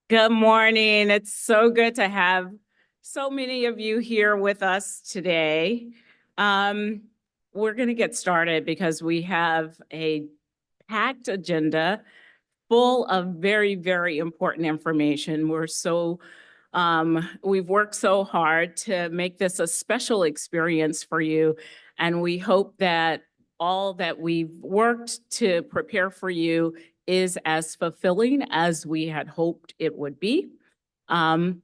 Good morning. It's so good to have so many of you here with us today. Um, we're going to get started because we have a packed agenda full of very, very important information. We've worked so hard to make this a special experience for you, and we hope that all that we've worked to prepare for you is as fulfilling as we had hoped it would be. Um,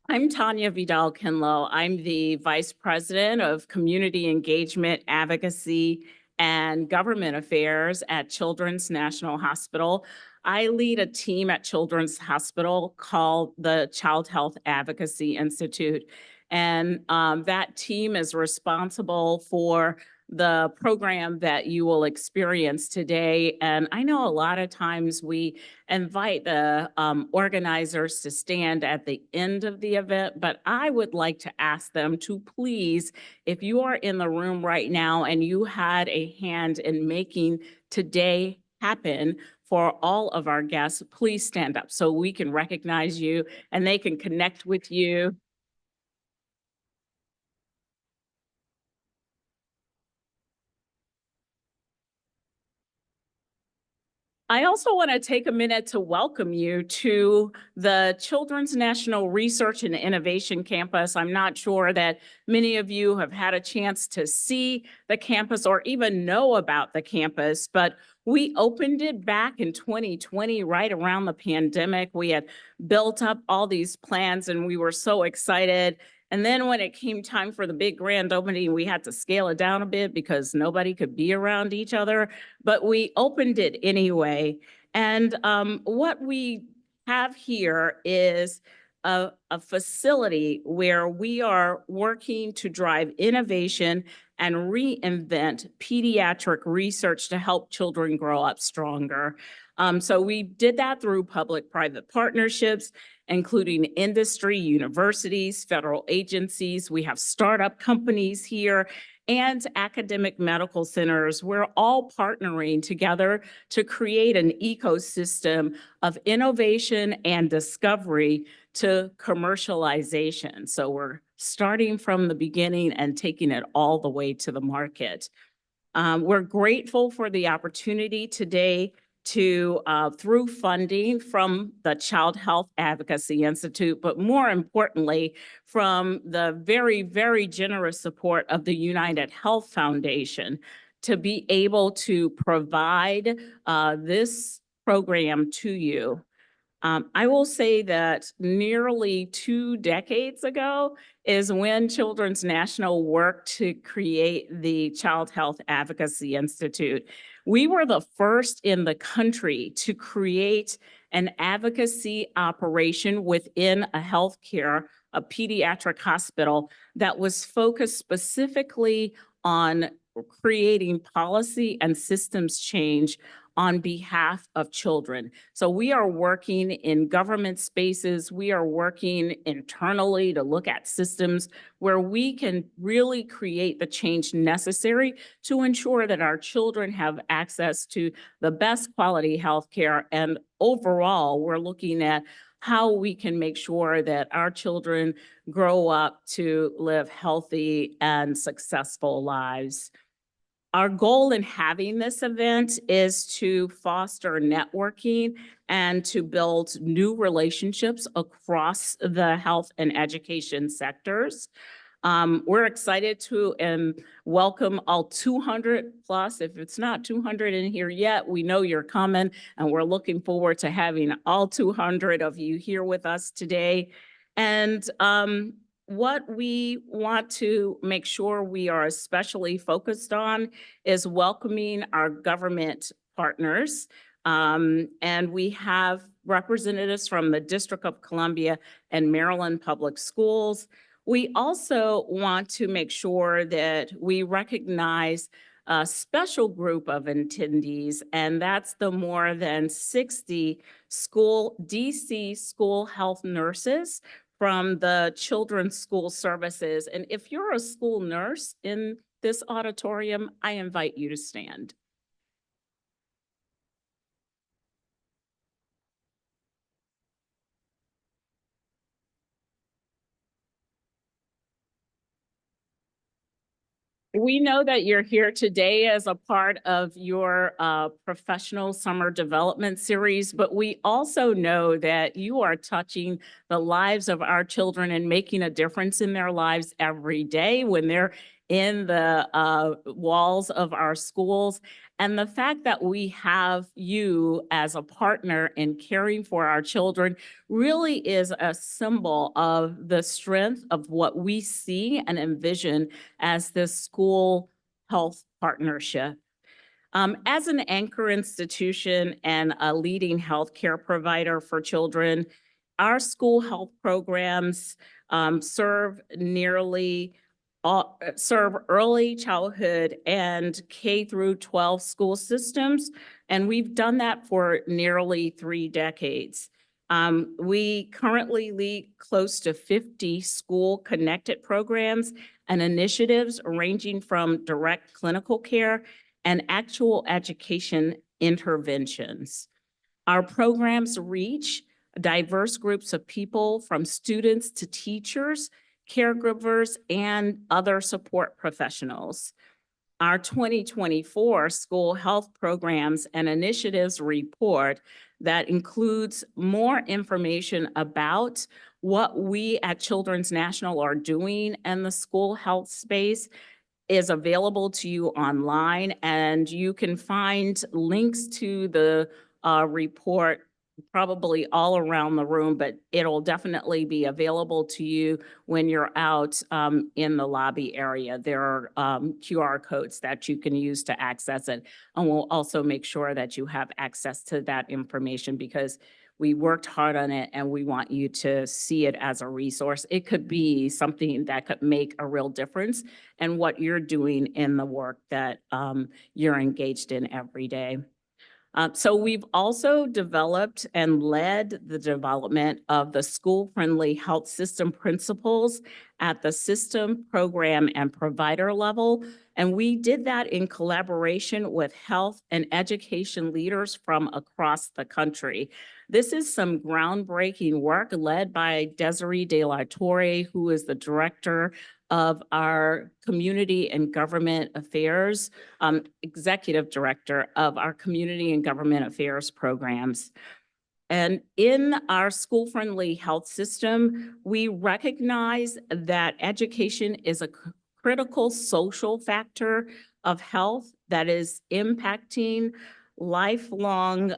I'm Tanya Vidal-Kinlow. I'm the Vice President of Community Engagement, Advocacy, and Government Affairs at Children's National Hospital. I lead a team at Children's Hospital called the Child Health Advocacy Institute. And that team is responsible for the program that you will experience today. And I know a lot of times we invite the organizers to stand at the end of the event, but I would like to ask them to please, if you are in the room right now and you had a hand in making today happen for all of our guests, please stand up so we can recognize you and they can connect with you. I also want to take a minute to welcome you to the Children's National Research and Innovation Campus. I'm not sure that many of you have had a chance to see the campus or even know about the campus, but we opened it back in 2020, right around the pandemic. We had built up all these plans and we were so excited. And then when it came time for the big grand opening, we had to scale it down a bit because nobody could be around each other, but we opened it anyway. And what we have here is a facility where we are working to drive innovation and reinvent pediatric research to help children grow up stronger. So we did that through public-private partnerships, including industry, universities, federal agencies. We have startup companies here and academic medical centers. We're all partnering together to create an ecosystem of innovation and discovery to commercialization. So we're starting from the beginning and taking it all the way to the market. We're grateful for the opportunity today to, through funding from the Child Health Advocacy Institute, but more importantly, from the very, very generous support of the United Health Foundation, to be able to provide this program to you. I will say that nearly 2 decades ago is when Children's National worked to create the Child Health Advocacy Institute. We were the first in the country to create an advocacy operation within a pediatric hospital that was focused specifically on creating policy and systems change on behalf of children. So we are working in government spaces. We are working internally to look at systems where we can really create the change necessary to ensure that our children have access to the best quality health care. And overall, we're looking at how we can make sure that our children grow up to live healthy and successful lives. Our goal in having this event is to foster networking and to build new relationships across the health and education sectors. We're excited to welcome all 200 plus. If it's not 200 in here yet, we know you're coming, and we're looking forward to having all 200 of you here with us today. And what we want to make sure we are especially focused on is welcoming our government partners. And we have representatives from the District of Columbia and Maryland Public Schools. We also want to make sure that we recognize a special group of attendees, and that's the more than 60 DC school health nurses from the Children's School Services. And if you're a school nurse in this auditorium, I invite you to stand. We know that you're here today as a part of your professional summer development series, but we also know that you are touching the lives of our children and making a difference in their lives every day when they're in the walls of our schools. And the fact that we have you as a partner in caring for our children really is a symbol of the strength of what we see and envision as this school health partnership. As an anchor institution and a leading healthcare provider for children, our school health programs serve serve early childhood and K through 12 school systems, and we've done that for nearly 3 decades. We currently lead close to 50 school connected programs and initiatives ranging from direct clinical care and actual education interventions. Our programs reach diverse groups of people from students to teachers, caregivers, and other support professionals. Our 2024 School Health Programs and Initiatives report that includes more information about what we at Children's National are doing in the school health space is available to you online, and you can find links to the report probably all around the room, but it'll definitely be available to you when you're out in the lobby area. There are QR codes that you can use to access it, and we'll also make sure that you have access to that information because we worked hard on it and we want you to see it as a resource. It could be something that could make a real difference in what you're doing in the work that you're engaged in every day. So we've also developed and led the development of the school-friendly health system principles at the system, program, and provider level. And we did that in collaboration with health and education leaders from across the country. This is some groundbreaking work led by Desiree De La Torre, who is the director of our Community and Government Affairs, Executive Director of our Community and Government Affairs programs. And in our school-friendly health system, we recognize that education is a critical social factor of health that is impacting lifelong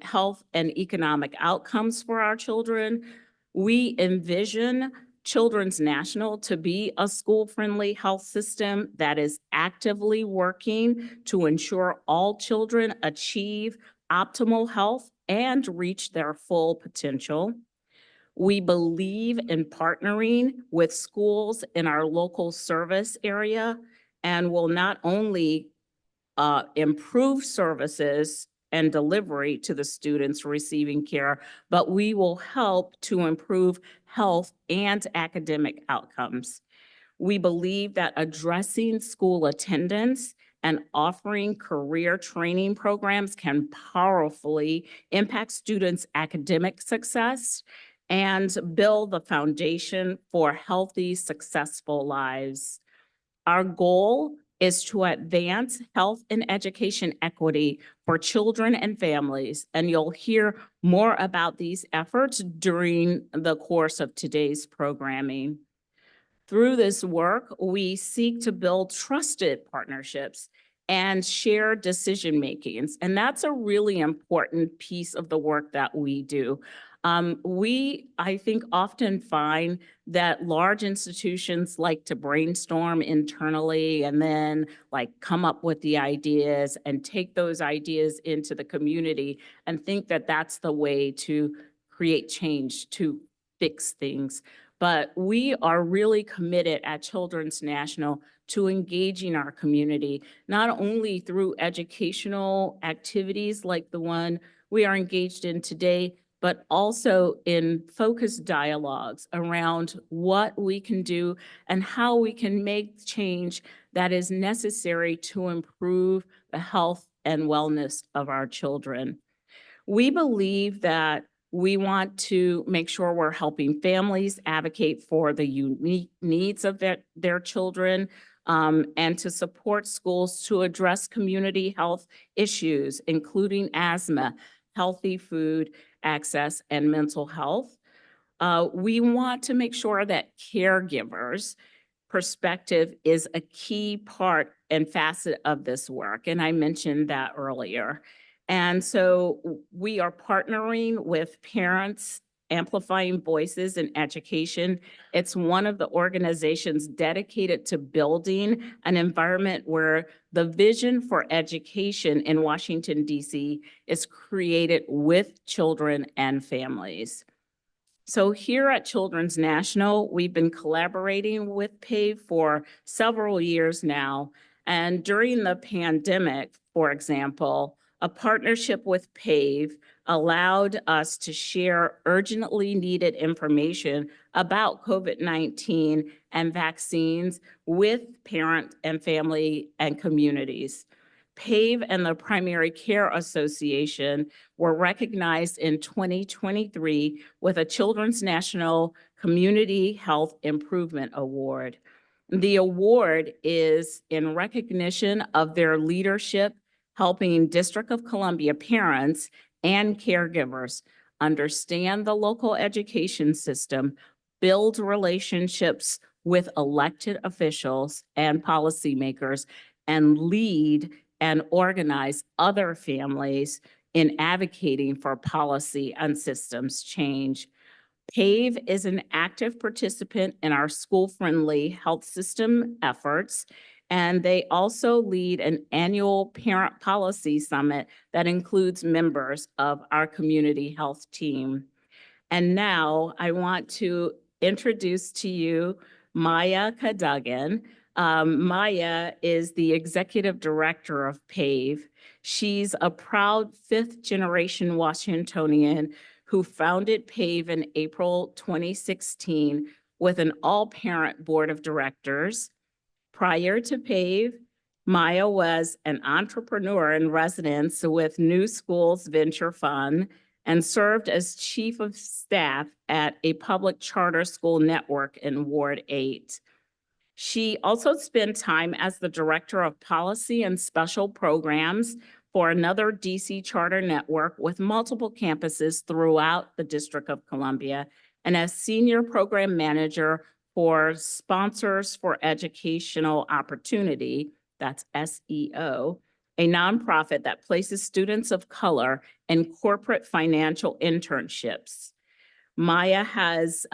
health and economic outcomes for our children. We envision Children's National to be a school-friendly health system that is actively working to ensure all children achieve optimal health and reach their full potential. We believe in partnering with schools in our local service area and will not only improve services and delivery to the students receiving care, but we will help to improve health and academic outcomes. We believe that addressing school attendance and offering career training programs can powerfully impact students' academic success and build the foundation for healthy, successful lives. Our goal is to advance health and education equity for children and families, and you'll hear more about these efforts during the course of today's programming. Through this work, we seek to build trusted partnerships and share decision makings. And that's a really important piece of the work that we do. I think, often find that large institutions like to brainstorm internally and then like come up with the ideas and take those ideas into the community and think that that's the way to create change, to fix things. But we are really committed at Children's National to engaging our community, not only through educational activities like the one we are engaged in today, but also in focused dialogues around what we can do and how we can make change that is necessary to improve the health and wellness of our children. We believe that we want to make sure we're helping families advocate for the unique needs of their children. and to support schools to address community health issues, including asthma, healthy food access, and mental health. We want to make sure that caregivers' perspective is a key part and facet of this work, and I mentioned that earlier. And so we are partnering with parents, amplifying voices in education. It's one of the organizations dedicated to building an environment where the vision for education in Washington, D.C. is created with children and families. So here at Children's National, we've been collaborating with PAVE for several years now. And during the pandemic, for example, a partnership with PAVE allowed us to share urgently needed information about COVID-19 and vaccines with parent and family and communities. PAVE and the Primary Care Association were recognized in 2023 with a Children's National Community Health Improvement Award. The award is in recognition of their leadership helping District of Columbia parents and caregivers understand the local education system, build relationships with elected officials and policymakers, and lead and organize other families in advocating for policy and systems change. PAVE is an active participant in our school-friendly health system efforts, and they also lead an annual parent policy summit that includes members of our community health team. And now I want to introduce to you Maya Cadogan. Maya is the executive director of PAVE. She's a proud fifth-generation Washingtonian who founded PAVE in April 2016 with an all-parent board of directors. Prior to PAVE, Maya was an entrepreneur in residence with New Schools Venture Fund and served as chief of staff at a public charter school network in Ward 8. She also spent time as the director of policy and special programs for another DC charter network with multiple campuses throughout the District of Columbia, and as senior program manager for Sponsors for Educational Opportunity, that's SEO, a nonprofit that places students of color in corporate financial internships. Maya has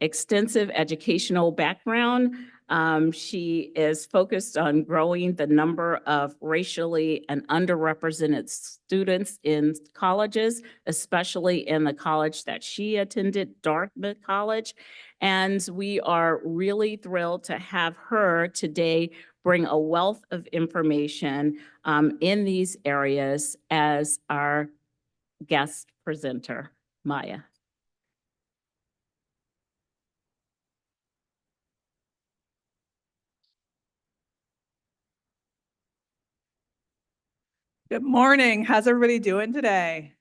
extensive educational background. She is focused on growing the number of racially and underrepresented students in colleges, especially in the college that she attended, Dartmouth College. And we are really thrilled to have her today bring a wealth of information in these areas as our guest presenter, Maya. Good morning. How's everybody doing today?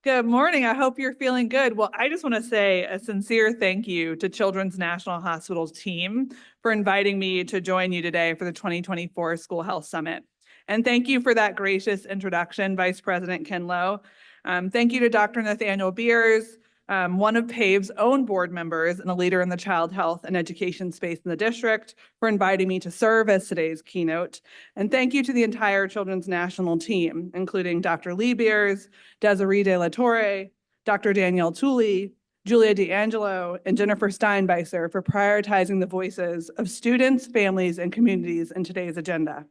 Good morning. I hope you're feeling good. Well, I just want to say a sincere thank you to Children's National Hospital's team for inviting me to join you today for the 2024 School Health Summit. And thank you for that gracious introduction, Vice President Ken Lowe. Thank you to Dr. Nathaniel Beers, one of PAVE's own board members and a leader in the child health and education space in the district, for inviting me to serve as today's keynote. And thank you to the entire Children's National team, including Dr. Lee Beers, Desiree De La Torre, Dr. Danielle Tooley, Julia D'Angelo, and Jennifer Steinbeiser for prioritizing the voices of students, families, and communities in today's agenda.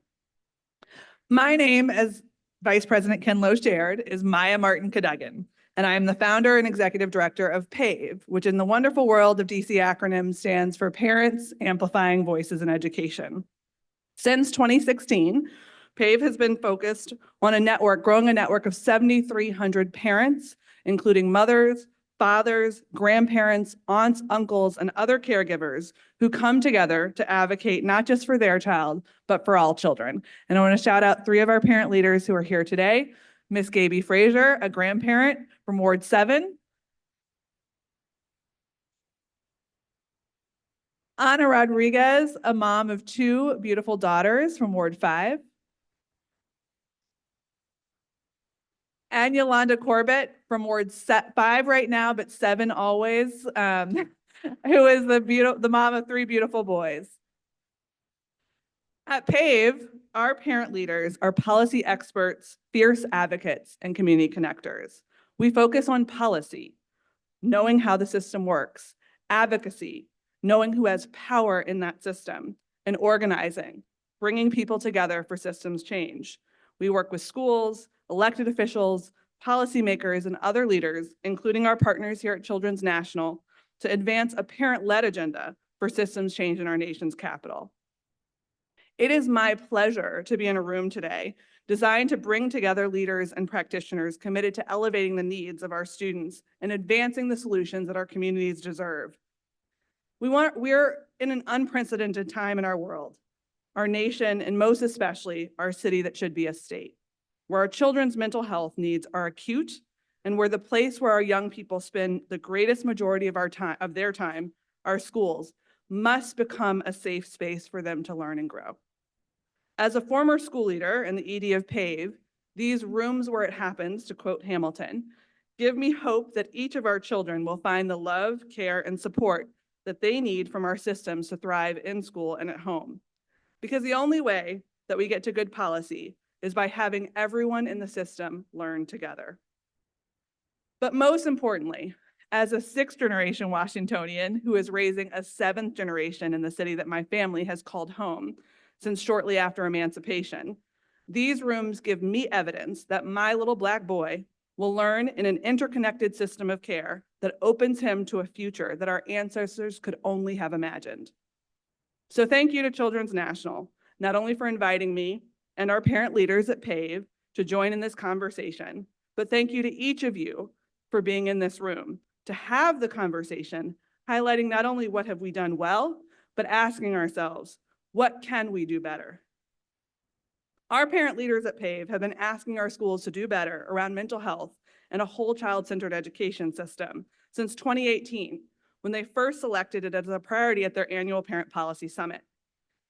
My name, as Vice President Ken Lowe shared, is Maya Martin Cadogan, and I am the founder and executive director of PAVE, which in the wonderful world of DC acronyms stands for Parents Amplifying Voices in Education. Since 2016, PAVE has been focused on growing a network of 7,300 parents, including mothers, fathers, grandparents, aunts, uncles, and other caregivers who come together to advocate not just for their child, but for all children. And I want to shout out 3 of our parent leaders who are here today. Miss Gaby Frazier, a grandparent from Ward 7. Ana Rodriguez, a mom of 2 beautiful daughters from Ward 5. And Yolanda Corbett from Ward 5 right now, but 7 always, who is the mom of 3 beautiful boys. At PAVE, our parent leaders are policy experts, fierce advocates, and community connectors. We focus on policy, knowing how the system works, advocacy, knowing who has power in that system, and organizing, bringing people together for systems change. We work with schools, elected officials, policymakers, and other leaders, including our partners here at Children's National, to advance a parent-led agenda for systems change in our nation's capital. It is my pleasure to be in a room today designed to bring together leaders and practitioners committed to elevating the needs of our students and advancing the solutions that our communities deserve. We're in an unprecedented time in our world, our nation, and most especially our city that should be a state, where our children's mental health needs are acute and where the place where our young people spend the greatest majority of their time, our schools, must become a safe space for them to learn and grow. As a former school leader and the ED of PAVE, these rooms where it happens, to quote Hamilton, give me hope that each of our children will find the love, care, and support that they need from our systems to thrive in school and at home. Because the only way that we get to good policy is by having everyone in the system learn together. But most importantly, as a 6th-generation Washingtonian who is raising a 7th generation in the city that my family has called home since shortly after emancipation, these rooms give me evidence that my little Black boy will learn in an interconnected system of care that opens him to a future that our ancestors could only have imagined. So thank you to Children's National, not only for inviting me and our parent leaders at PAVE to join in this conversation, but thank you to each of you for being in this room to have the conversation, highlighting not only what have we done well, but asking ourselves, what can we do better? Our parent leaders at PAVE have been asking our schools to do better around mental health and a whole child-centered education system since 2018, when they first selected it as a priority at their annual Parent Policy Summit.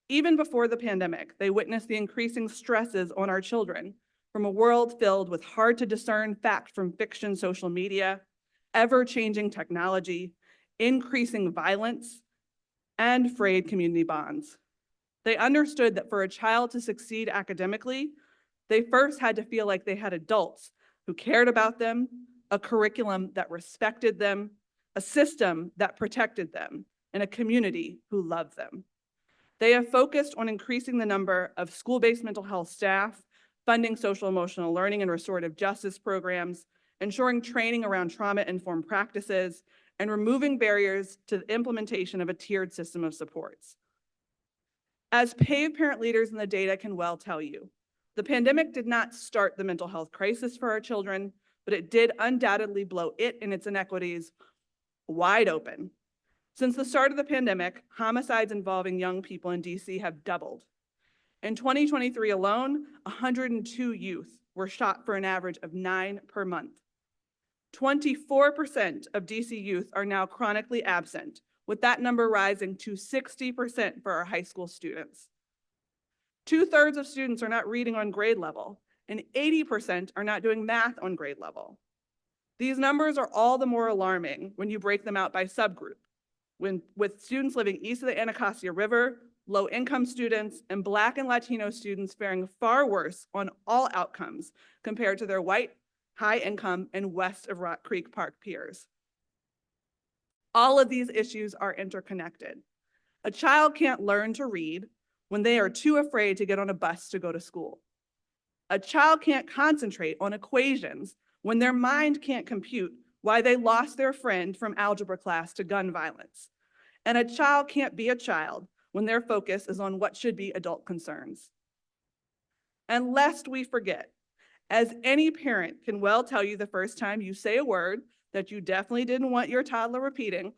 Even before the pandemic, they witnessed the increasing stresses on our children from a world filled with hard-to-discern fact from fiction social media, ever-changing technology, increasing violence, and frayed community bonds. They understood that for a child to succeed academically, they first had to feel like they had adults who cared about them, a curriculum that respected them, a system that protected them, and a community who loved them. They have focused on increasing the number of school-based mental health staff, funding social emotional learning and restorative justice programs, ensuring training around trauma-informed practices, and removing barriers to the implementation of a tiered system of supports. As PAVE parent leaders in the data can well tell you, the pandemic did not start the mental health crisis for our children, but it did undoubtedly blow it and its inequities wide open. Since the start of the pandemic, homicides involving young people in DC have doubled. In 2023 alone, 102 youth were shot for an average of 9 per month. 24% of DC youth are now chronically absent, with that number rising to 60% for our high school students. 2/3 of students are not reading on grade level, and 80% are not doing math on grade level. These numbers are all the more alarming when you break them out by subgroup, with students living east of the Anacostia River, low-income students, and Black and Latino students faring far worse on all outcomes compared to their white, high-income, and west of Rock Creek Park peers. All of these issues are interconnected. A child can't learn to read when they are too afraid to get on a bus to go to school. A child can't concentrate on equations when their mind can't compute why they lost their friend from algebra class to gun violence. And a child can't be a child when their focus is on what should be adult concerns. And lest we forget, as any parent can well tell you the first time you say a word that you definitely didn't want your toddler repeating,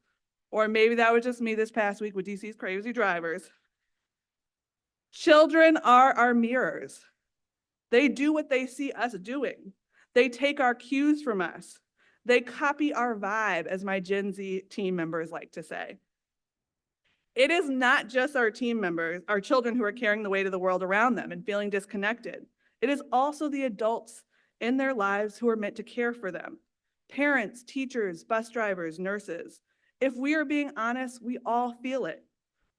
or maybe that was just me this past week with DC's crazy drivers. Children are our mirrors. They do what they see us doing. They take our cues from us. They copy our vibe, as my Gen Z team members like to say. It is not just our team members, our children who are carrying the weight of the world around them and feeling disconnected. It is also the adults in their lives who are meant to care for them. Parents, teachers, bus drivers, nurses. If we are being honest, we all feel it.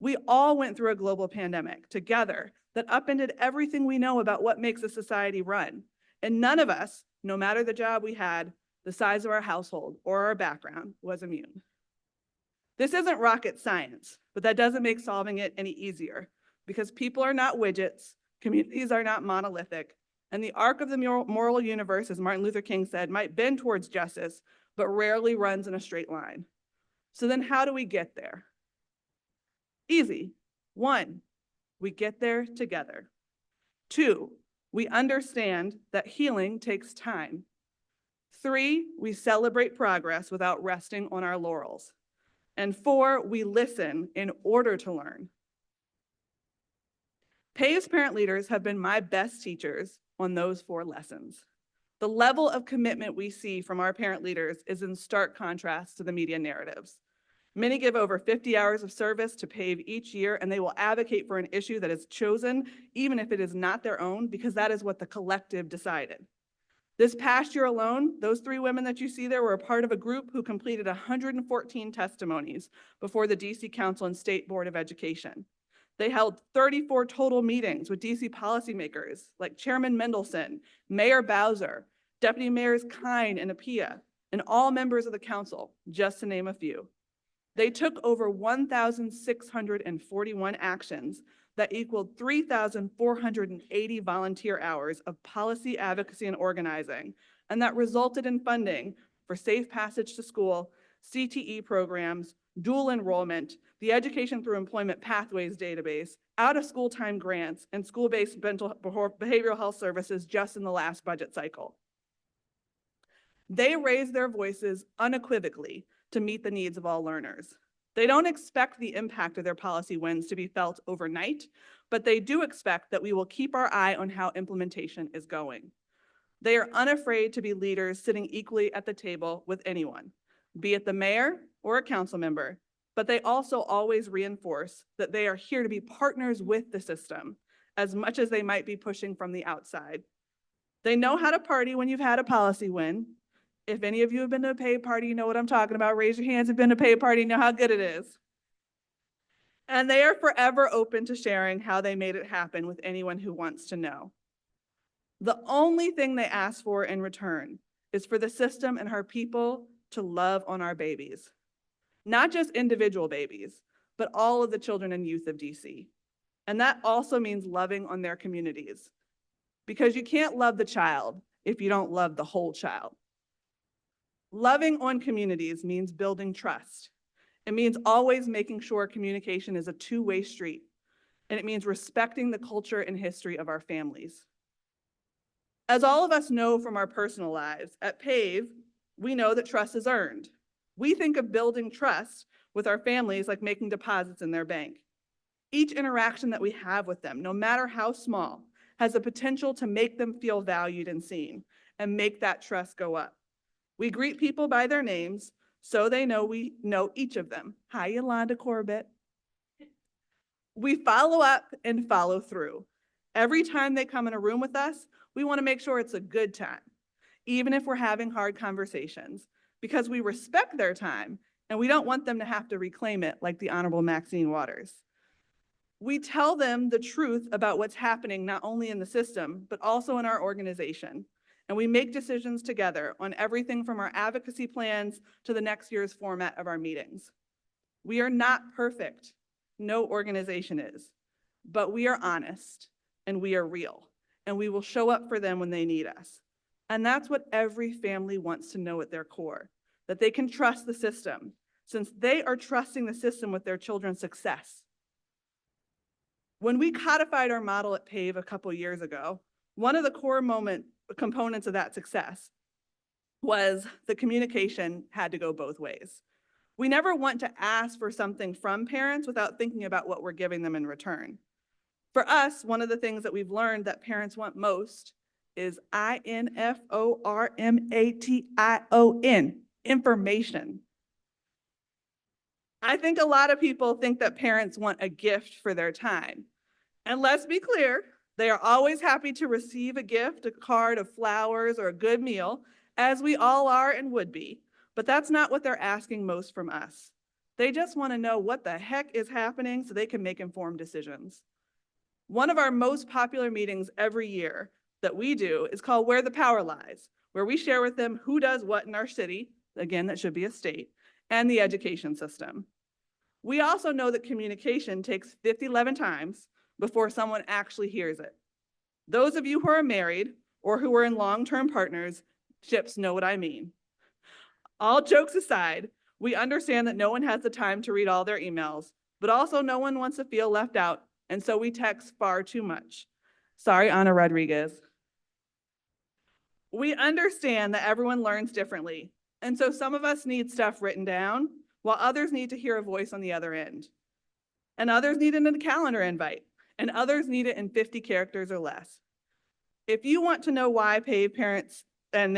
We all went through a global pandemic together that upended everything we know about what makes a society run. And none of us, no matter the job we had, the size of our household, or our background, was immune. This isn't rocket science, but that doesn't make solving it any easier, because people are not widgets, communities are not monolithic, and the arc of the moral universe, as Martin Luther King said, might bend towards justice, but rarely runs in a straight line. So then how do we get there? Easy. 1, we get there together. 2, we understand that healing takes time. 3, we celebrate progress without resting on our laurels. And 4, we listen in order to learn. PAVE's parent leaders have been my best teachers on those 4 lessons. The level of commitment we see from our parent leaders is in stark contrast to the media narratives. Many give over 50 hours of service to PAVE each year, and they will advocate for an issue that is chosen, even if it is not their own, because that is what the collective decided. This past year alone, those 3 women that you see there were a part of a group who completed 114 testimonies before the DC Council and State Board of Education. They held 34 total meetings with DC policymakers like Chairman Mendelson, Mayor Bowser, Deputy Mayors Kine and Appiah, and all members of the council, just to name a few. They took over 1,641 actions that equaled 3,480 volunteer hours of policy advocacy and organizing, and that resulted in funding for Safe Passage to School, CTE programs, dual enrollment, the Education Through Employment Pathways database, out-of-school time grants, and school-based behavioral health services just in the last budget cycle. They raised their voices unequivocally to meet the needs of all learners. They don't expect the impact of their policy wins to be felt overnight, but they do expect that we will keep our eye on how implementation is going. They are unafraid to be leaders sitting equally at the table with anyone, be it the mayor or a council member, but they also always reinforce that they are here to be partners with the system as much as they might be pushing from the outside. They know how to party when you've had a policy win. If any of you have been to a PAVE party, you know what I'm talking about. Raise your hands if you've been to a PAVE party, you know how good it is. And they are forever open to sharing how they made it happen with anyone who wants to know. The only thing they ask for in return is for the system and her people to love on our babies. Not just individual babies, but all of the children and youth of DC. And that also means loving on their communities, because you can't love the child if you don't love the whole child. Loving on communities means building trust. It means always making sure communication is a two-way street. And it means respecting the culture and history of our families. As all of us know from our personal lives, at PAVE, we know that trust is earned. We think of building trust with our families like making deposits in their bank. Each interaction that we have with them, no matter how small, has the potential to make them feel valued and seen and make that trust go up. We greet people by their names so they know we know each of them. Hi, Yolanda Corbett. We follow up and follow through. Every time they come in a room with us, we want to make sure it's a good time, even if we're having hard conversations, because we respect their time and we don't want them to have to reclaim it like the Honorable Maxine Waters. We tell them the truth about what's happening not only in the system, but also in our organization. And we make decisions together on everything from our advocacy plans to the next year's format of our meetings. We are not perfect. No organization is. But we are honest and we are real. And we will show up for them when they need us. And that's what every family wants to know at their core, that they can trust the system, since they are trusting the system with their children's success. When we codified our model at PAVE a couple years ago, one of the core components of that success was the communication had to go both ways. We never want to ask for something from parents without thinking about what we're giving them in return. For us, one of the things that we've learned that parents want most is INFORMATION, information. I think a lot of people think that parents want a gift for their time. And let's be clear, they are always happy to receive a gift, a card of flowers, or a good meal, as we all are and would be. But that's not what they're asking most from us. They just want to know what the heck is happening so they can make informed decisions. One of our most popular meetings every year that we do is called Where the Power Lies, where we share with them who does what in our city, again, that should be a state, and the education system. We also know that communication takes 50-11 times before someone actually hears it. Those of you who are married or who are in long-term partnerships know what I mean. All jokes aside, we understand that no one has the time to read all their emails, but also no one wants to feel left out, and so we text far too much. Sorry, Ana Rodriguez. We understand that everyone learns differently, and so some of us need stuff written down, while others need to hear a voice on the other end. And others need it in a calendar invite, and others need it in 50 characters or less. If you want to know why PAVE parents and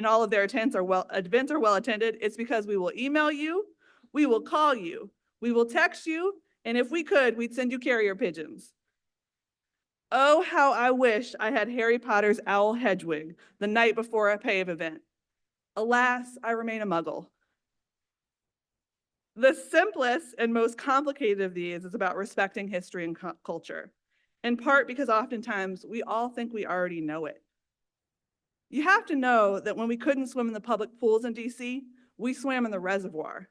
all of their events are well attended, it's because we will email you, we will call you, we will text you, and if we could, we'd send you carrier pigeons. Oh, how I wish I had Harry Potter's owl Hedwig the night before a PAVE event. Alas, I remain a muggle. The simplest and most complicated of these is about respecting history and culture, in part because oftentimes we all think we already know it. You have to know that when we couldn't swim in the public pools in DC, we swam in the reservoir.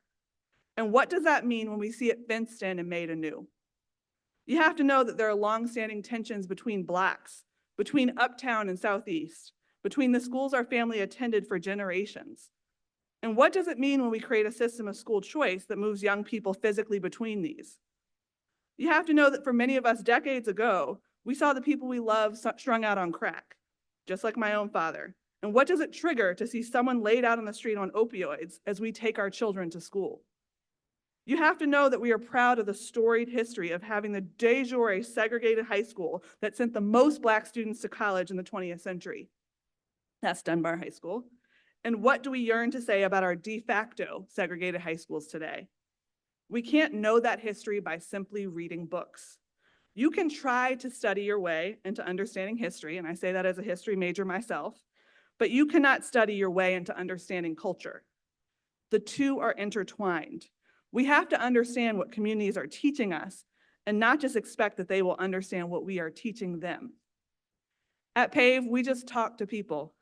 And what does that mean when we see it fenced in and made anew? You have to know that there are longstanding tensions between Blacks, between Uptown and Southeast, between the schools our family attended for generations. And what does it mean when we create a system of school choice that moves young people physically between these? You have to know that for many of us decades ago, we saw the people we love strung out on crack, just like my own father. And what does it trigger to see someone laid out on the street on opioids as we take our children to school? You have to know that we are proud of the storied history of having the de jure segregated high school that sent the most Black students to college in the 20th century. That's Dunbar High School. And what do we yearn to say about our de facto segregated high schools today? We can't know that history by simply reading books. You can try to study your way into understanding history, and I say that as a history major myself, but you cannot study your way into understanding culture. The two are intertwined. We have to understand what communities are teaching us and not just expect that they will understand what we are teaching them. At PAVE, we just talk to people.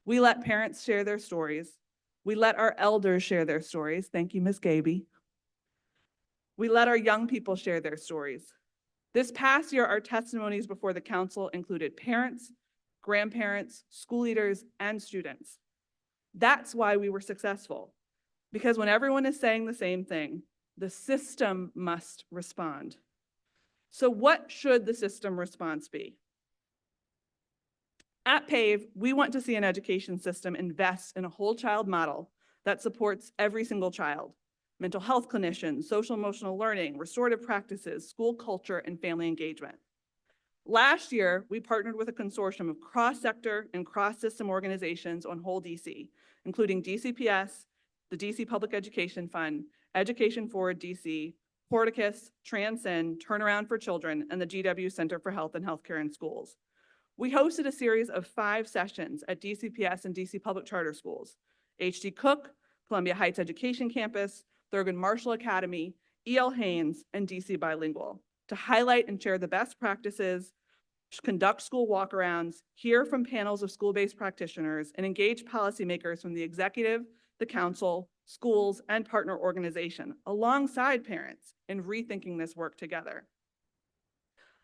We let parents share their stories. We let our elders share their stories. Thank you, Ms. Gaby. We let our young people share their stories. This past year, our testimonies before the council included parents, grandparents, school leaders, and students. That's why we were successful, because when everyone is saying the same thing, the system must respond. So what should the system response be? At PAVE, we want to see an education system invest in a whole child model that supports every single child. Mental health clinicians, social emotional learning, restorative practices, school culture, and family engagement. Last year, we partnered with a consortium of cross-sector and cross-system organizations on whole DC, including DCPS, the DC Public Education Fund, Education Forward DC, Porticus, Transcend, Turnaround for Children, and the GW Center for Health and Healthcare in Schools. We hosted a series of 5 sessions at DCPS and DC Public Charter Schools, H.D. Cook, Columbia Heights Education Campus, Thurgood Marshall Academy, E.L. Haynes, and DC Bilingual, to highlight and share the best practices, conduct school walkarounds, hear from panels of school-based practitioners, and engage policymakers from the executive, the council, schools, and partner organization, alongside parents, in rethinking this work together.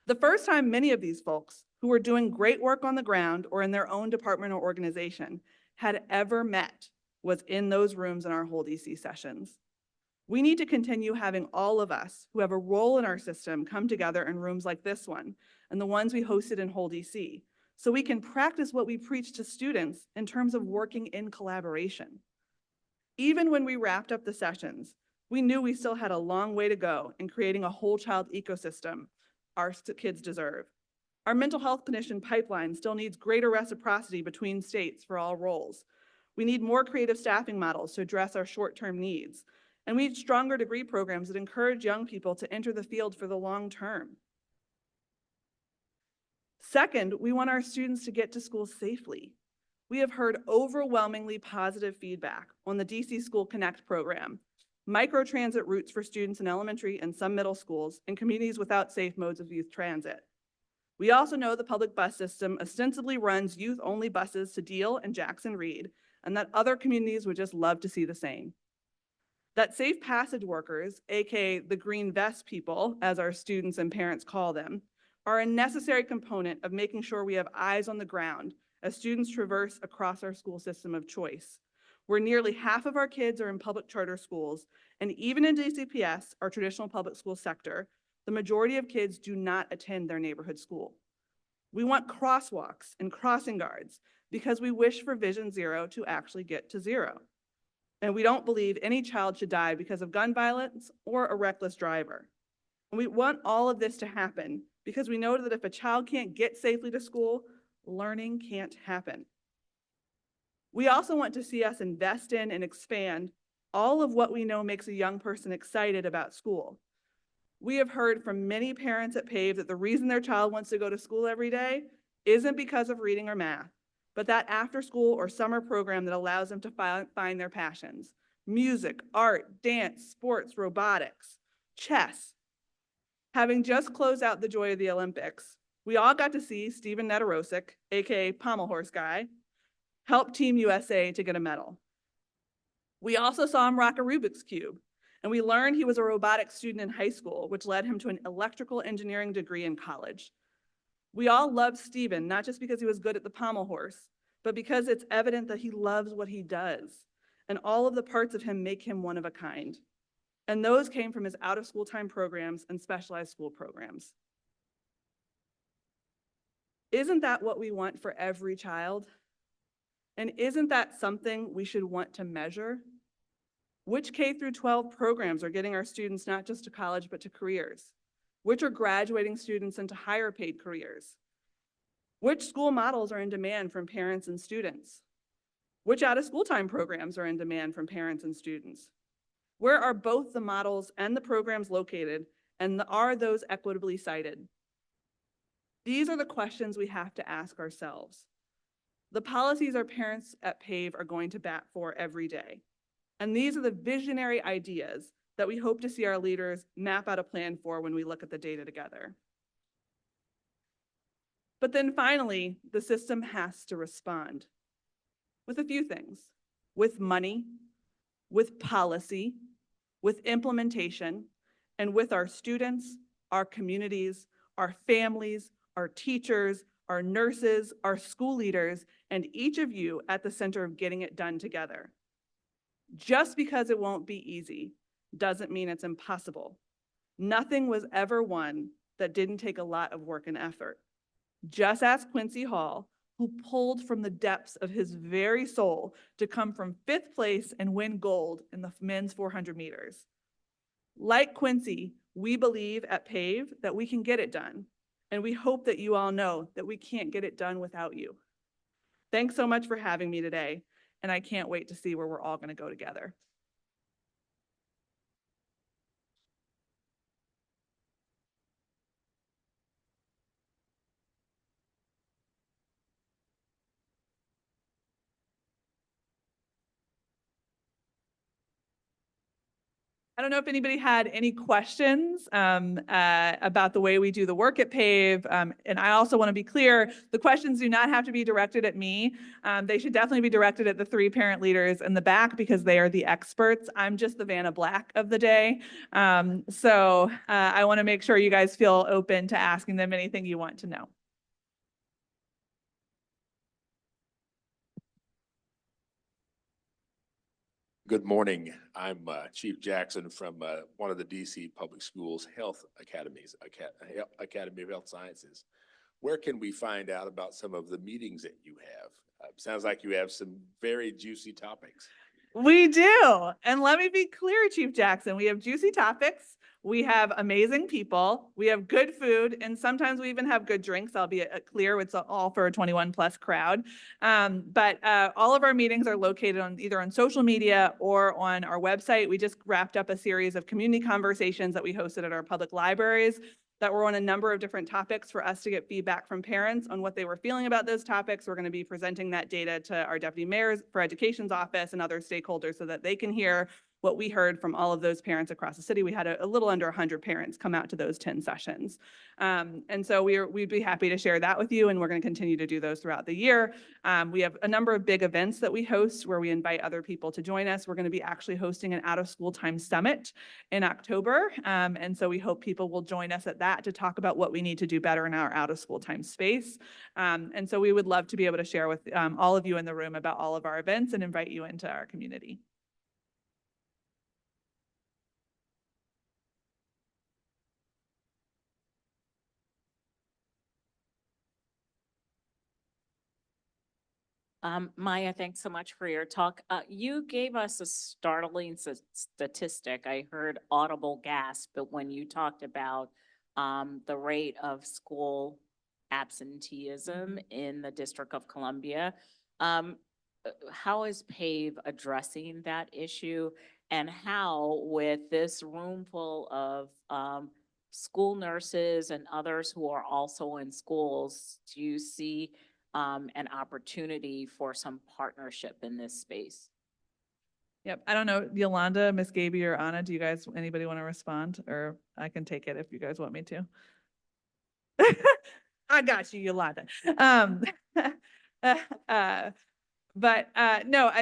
The first time many of these folks, who are doing great work on the ground or in their own department or organization, had ever met was in those rooms in our whole DC sessions. We need to continue having all of us who have a role in our system come together in rooms like this one and the ones we hosted in whole DC, so we can practice what we preach to students in terms of working in collaboration. Even when we wrapped up the sessions, we knew we still had a long way to go in creating a whole child ecosystem our kids deserve. Our mental health clinician pipeline still needs greater reciprocity between states for all roles. We need more creative staffing models to address our short-term needs. And we need stronger degree programs that encourage young people to enter the field for the long term. Second, we want our students to get to school safely. We have heard overwhelmingly positive feedback on the DC School Connect program, microtransit routes for students in elementary and some middle schools, and communities without safe modes of youth transit. We also know the public bus system ostensibly runs youth-only buses to Deal and Jackson Reed, and that other communities would just love to see the same. That safe passage workers, aka the green vest people, as our students and parents call them, are a necessary component of making sure we have eyes on the ground as students traverse across our school system of choice, where nearly half of our kids are in public charter schools, and even in DCPS, our traditional public school sector, the majority of kids do not attend their neighborhood school. We want crosswalks and crossing guards because we wish for Vision Zero to actually get to zero. And we don't believe any child should die because of gun violence or a reckless driver. And we want all of this to happen because we know that if a child can't get safely to school, learning can't happen. We also want to see us invest in and expand all of what we know makes a young person excited about school. We have heard from many parents at PAVE that the reason their child wants to go to school every day isn't because of reading or math, but that after school or summer program that allows them to find their passions: music, art, dance, sports, robotics, chess. Having just closed out the joy of the Olympics, we all got to see Steven Netarosik, aka Pommel Horse Guy, help Team USA to get a medal. We also saw him rock a Rubik's Cube, and we learned he was a robotics student in high school, which led him to an electrical engineering degree in college. We all loved Steven, not just because he was good at the pommel horse, but because it's evident that he loves what he does, and all of the parts of him make him one of a kind. And those came from his out-of-school time programs and specialized school programs. Isn't that what we want for every child? And isn't that something we should want to measure? Which K-12 programs are getting our students not just to college, but to careers? Which are graduating students into higher paid careers? Which school models are in demand from parents and students? Which out-of-school time programs are in demand from parents and students? Where are both the models and the programs located, and are those equitably cited? These are the questions we have to ask ourselves. The policies our parents at PAVE are going to bat for every day. And these are the visionary ideas that we hope to see our leaders map out a plan for when we look at the data together. But then finally, the system has to respond with a few things: with money, with policy, with implementation, and with our students, our communities, our families, our teachers, our nurses, our school leaders, and each of you at the center of getting it done together. Just because it won't be easy doesn't mean it's impossible. Nothing was ever won that didn't take a lot of work and effort. Just ask Quincy Hall, who pulled from the depths of his very soul to come from 5th place and win gold in the men's 400 meters. Like Quincy, we believe at PAVE that we can get it done. And we hope that you all know that we can't get it done without you. Thanks so much for having me today, and I can't wait to see where we're all going to go together. I don't know if anybody had any questions about the way we do the work at PAVE. And I also want to be clear, the questions do not have to be directed at me. They should definitely be directed at the 3 parent leaders in the back because they are the experts. I'm just the Vanna Black of the day. So I want to make sure you guys feel open to asking them anything you want to know. Good morning. I'm Chief Jackson from one of the DC Public Schools Health Academies, Academy of Health Sciences. Where can we find out about some of the meetings that you have? Sounds like you have some very juicy topics. We do. And let me be clear, Chief Jackson, we have juicy topics. We have amazing people, we have good food, and sometimes we even have good drinks. I'll be clear, it's all for a 21+ crowd. But all of our meetings are located on either on social media or on our website. We just wrapped up a series of community conversations that we hosted at our public libraries that were on a number of different topics for us to get feedback from parents on what they were feeling about those topics. We're going to be presenting that data to our deputy mayors for education's office and other stakeholders so that they can hear what we heard from all of those parents across the city. We had a little under 100 parents come out to those 10 sessions. And so we'd be happy to share that with you, and we're going to continue to do those throughout the year. We have a number of big events that we host where we invite other people to join us. We're going to be actually hosting an out-of-school time summit in October. And so we hope people will join us at that to talk about what we need to do better in our out-of-school time space. And so we would love to be able to share with all of you in the room about all of our events and invite you into our community. Maya, thanks so much for your talk. You gave us a startling statistic. I heard audible gasp, but when you talked about the rate of school absenteeism in the District of Columbia, how is PAVE addressing that issue? And how, with this room full of school nurses and others who are also in schools, do you see an opportunity for some partnership in this space? Yep. I don't know, Yolanda, Miss Gaby, or Anna, do you guys, anybody want to respond? Or I can take it if you guys want me to. I got you, Yolanda. No,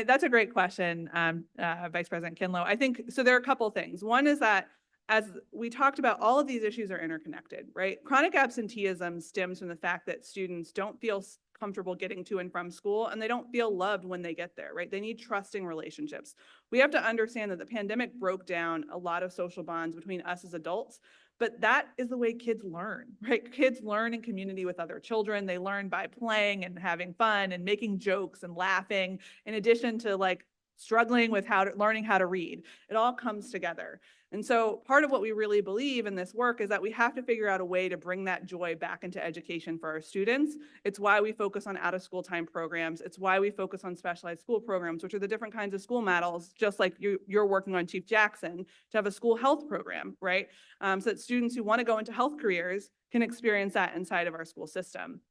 that's a great question, Vice President Kinlow. I think, so there are a couple things. One is that as we talked about, all of these issues are interconnected, right? Chronic absenteeism stems from the fact that students don't feel comfortable getting to and from school, and they don't feel loved when they get there, right? They need trusting relationships. We have to understand that the pandemic broke down a lot of social bonds between us as adults, but that is the way kids learn, right? Kids learn in community with other children. They learn by playing and having fun and making jokes and laughing, in addition to like struggling with learning how to read. It all comes together. And so part of what we really believe in this work is that we have to figure out a way to bring that joy back into education for our students. It's why we focus on out-of-school time programs. It's why we focus on specialized school programs, which are the different kinds of school models, just like you're working on, Chief Jackson, to have a school health program, right? So that students who want to go into health careers can experience that inside of our school system.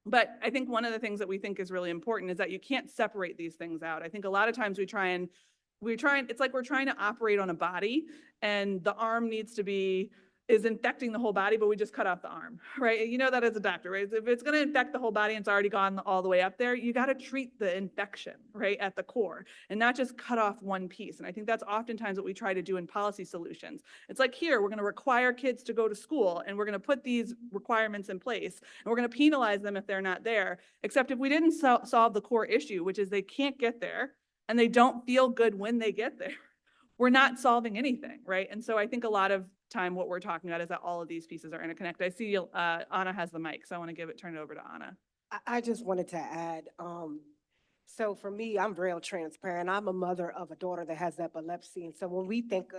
But I think one of the things that we think is really important is that you can't separate these things out. I think a lot of times it's like we're trying to operate on a body, and the arm is infecting the whole body, but we just cut off the arm, right? You know that as a doctor, right? If it's going to infect the whole body and it's already gone all the way up there, you got to treat the infection, right, at the core, and not just cut off one piece. And I think that's oftentimes what we try to do in policy solutions. It's like, here, we're going to require kids to go to school, and we're going to put these requirements in place, and we're going to penalize them if they're not there. Except if we didn't solve the core issue, which is they can't get there, and they don't feel good when they get there, we're not solving anything, right? And so I think a lot of time what we're talking about is that all of these pieces are interconnected. I see Anna has the mic, so I want to turn it over to Anna. I just wanted to add, so for me, I'm real transparent. I'm a mother of a daughter that has epilepsy. And so when we think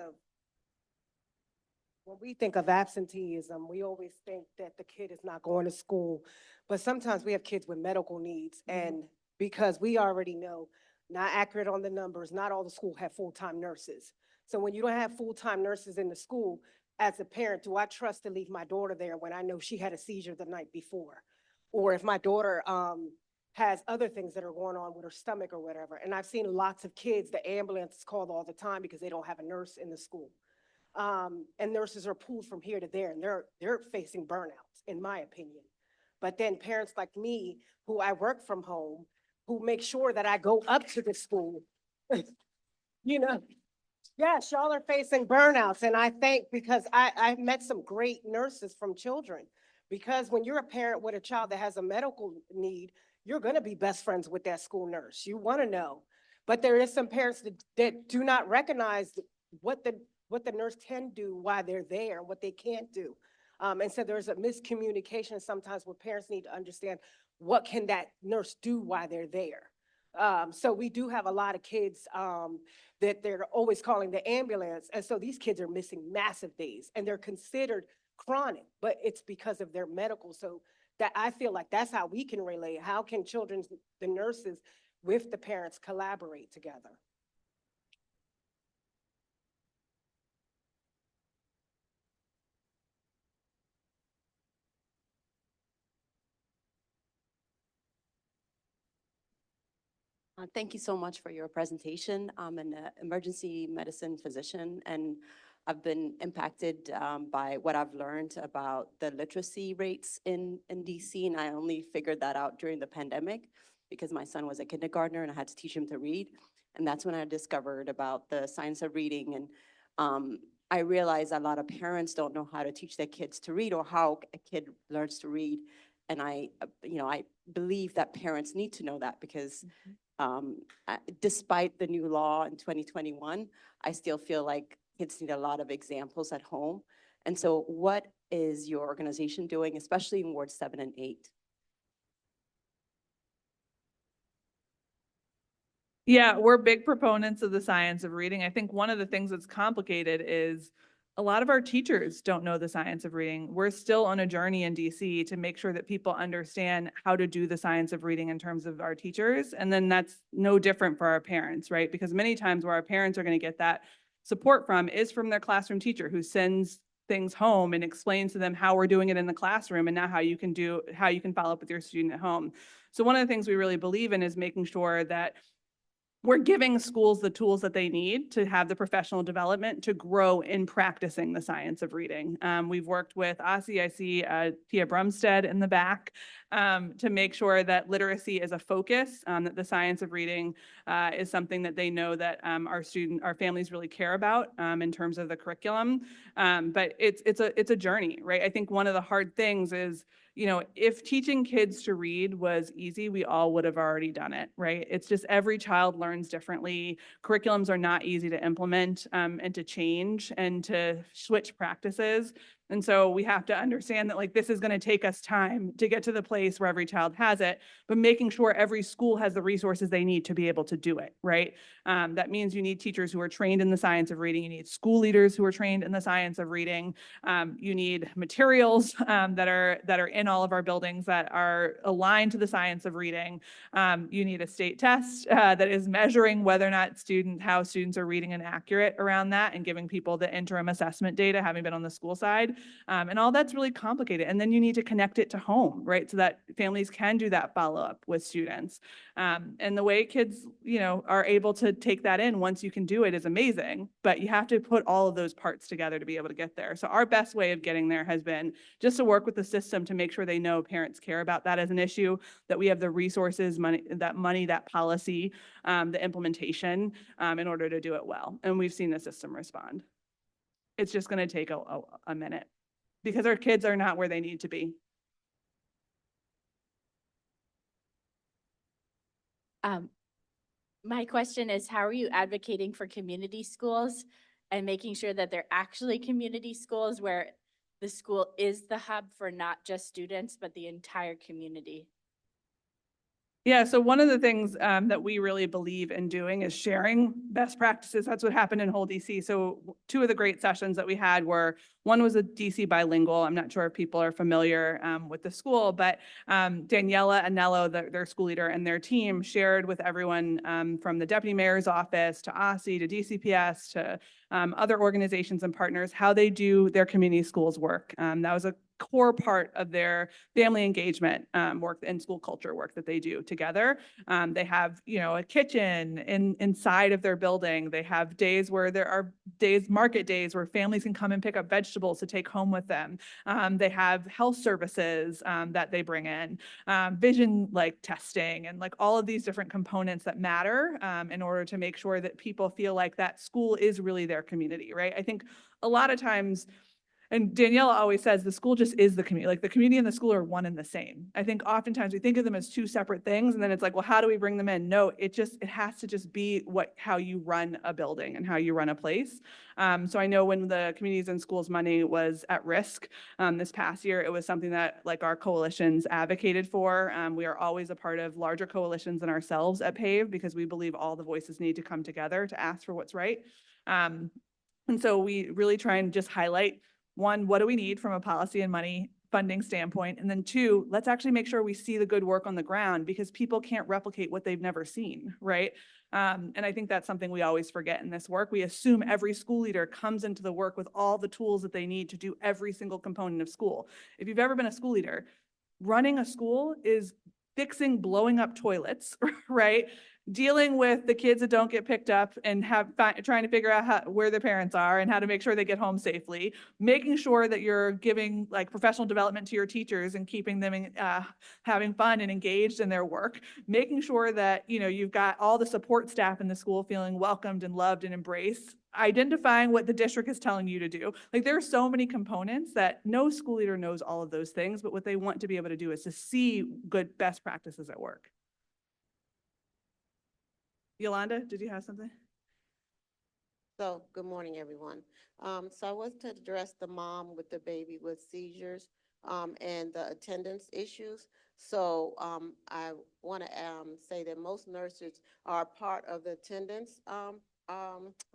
of absenteeism, we always think that the kid is not going to school. But sometimes we have kids with medical needs. And because we already know, not accurate on the numbers, not all the schools have full-time nurses. So when you don't have full-time nurses in the school, as a parent, do I trust to leave my daughter there when I know she had a seizure the night before? Or if my daughter has other things that are going on with her stomach or whatever. And I've seen lots of kids, the ambulance is called all the time because they don't have a nurse in the school. And nurses are pulled from here to there, and they're facing burnouts, in my opinion. But then parents like me, who I work from home, who make sure that I go up to the school, you know, yes, y'all are facing burnouts. And I think because I've met some great nurses from children, because when you're a parent with a child that has a medical need, you're going to be best friends with that school nurse. You want to know. But there is some parents that do not recognize what the nurse can do while they're there, what they can't do. And so there's a miscommunication sometimes where parents need to understand what can that nurse do while they're there. So we do have a lot of kids that they're always calling the ambulance. And so these kids are missing massive days and they're considered chronic, but it's because of their medical. So that I feel like that's how we can relate. How can the nurses with the parents collaborate together? Thank you so much for your presentation. I'm an emergency medicine physician, and I've been impacted by what I've learned about the literacy rates in DC, and I only figured that out during the pandemic because my son was a kindergartner and I had to teach him to read. And that's when I discovered about the science of reading. And I realized a lot of parents don't know how to teach their kids to read or how a kid learns to read. And I believe that parents need to know that because despite the new law in 2021, I still feel like kids need a lot of examples at home. And so what is your organization doing, especially in Ward 7 and 8? Yeah, we're big proponents of the science of reading. I think one of the things that's complicated is a lot of our teachers don't know the science of reading. We're still on a journey in DC to make sure that people understand how to do the science of reading in terms of our teachers. And then that's no different for our parents, right? Because many times where our parents are going to get that support from is from their classroom teacher who sends things home and explains to them how we're doing it in the classroom and now how you can follow up with your student at home. So one of the things we really believe in is making sure that we're giving schools the tools that they need to have the professional development to grow in practicing the science of reading. We've worked with OSSI, I see Tia Brumstead in the back, to make sure that literacy is a focus, that the science of reading is something that they know that our families really care about in terms of the curriculum. But it's a journey, right? I think one of the hard things is, if teaching kids to read was easy, we all would have already done it, right? It's just every child learns differently. Curriculums are not easy to implement and to change and to switch practices. And so we have to understand that this is going to take us time to get to the place where every child has it, but making sure every school has the resources they need to be able to do it, right? That means you need teachers who are trained in the science of reading. You need school leaders who are trained in the science of reading. You need materials that are in all of our buildings that are aligned to the science of reading. You need a state test that is measuring whether or not how students are reading and accurate around that and giving people the interim assessment data, having been on the school side. And all that's really complicated. And then you need to connect it to home, right? So that families can do that follow-up with students. And the way kids, are able to take that in once you can do it is amazing, but you have to put all of those parts together to be able to get there. So our best way of getting there has been just to work with the system to make sure they know parents care about that as an issue, that we have the resources, that policy, the implementation in order to do it well. And we've seen the system respond. It's just going to take a minute because our kids are not where they need to be. My question is, how are you advocating for community schools and making sure that they're actually community schools where the school is the hub for not just students, but the entire community? Yeah, so one of the things that we really believe in doing is sharing best practices. That's what happened in whole DC. So two of the great sessions that we had were, one was a DC bilingual. I'm not sure if people are familiar with the school, but Daniela Anello, their school leader, and their team shared with everyone from the deputy mayor's office to OSSI to DCPS to other organizations and partners how they do their community schools work. That was a core part of their family engagement work and school culture work that they do together. They have, a kitchen inside of their building. They have days where there are market days where families can come and pick up vegetables to take home with them. They have health services that they bring in, vision testing and all of these different components that matter in order to make sure that people feel like that school is really their community, right? I think a lot of times, And Danielle always says the school just is the community, like the community and the school are one and the same. I think oftentimes we think of them as two separate things and then it's like, well, how do we bring them in? No, it has to just be how you run a building and how you run a place. So I know when the Communities and Schools money was at risk this past year, it was something that like our coalitions advocated for. We are always a part of larger coalitions than ourselves at PAVE because we believe all the voices need to come together to ask for what's right. And so we really try and just highlight, one, what do we need from a policy and money funding standpoint? And then two, let's actually make sure we see the good work on the ground because people can't replicate what they've never seen, right? And I think that's something we always forget in this work. We assume every school leader comes into the work with all the tools that they need to do every single component of school. If you've ever been a school leader, running a school is fixing blowing up toilets, right? Dealing with the kids that don't get picked up and trying to figure out where their parents are and how to make sure they get home safely, making sure that you're giving like professional development to your teachers and keeping them having fun and engaged in their work, making sure that, you know, you've got all the support staff in the school feeling welcomed and loved and embraced, identifying what the district is telling you to do. Like there are so many components that no school leader knows all of those things, but what they want to be able to do is to see good best practices at work. Yolanda, did you have something? So, good morning, everyone. So I was to address the mom with the baby with seizures, and the attendance issues. So, I want to, say that most nurses are part of the attendance, I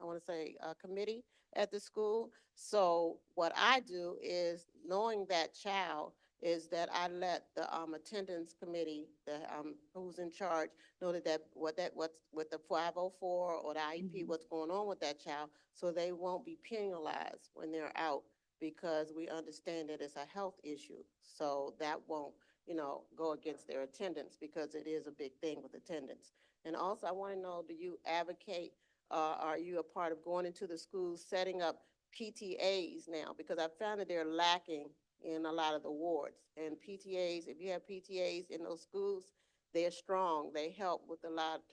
want to say, committee at the school. So what I do is, knowing that child, is that I let the, attendance committee, who's in charge, know what's with the 504 or the IEP, what's going on with that child, so they won't be penalized when they're out, because we understand that it's a health issue. So that won't, go against their attendance, because it is a big thing with attendance. And also, I want to know, do you advocate, are you a part of going into the schools, setting up PTAs now? Because I found that they're lacking in a lot of the wards. And PTAs, if you have PTAs in those schools, they're strong. They help with to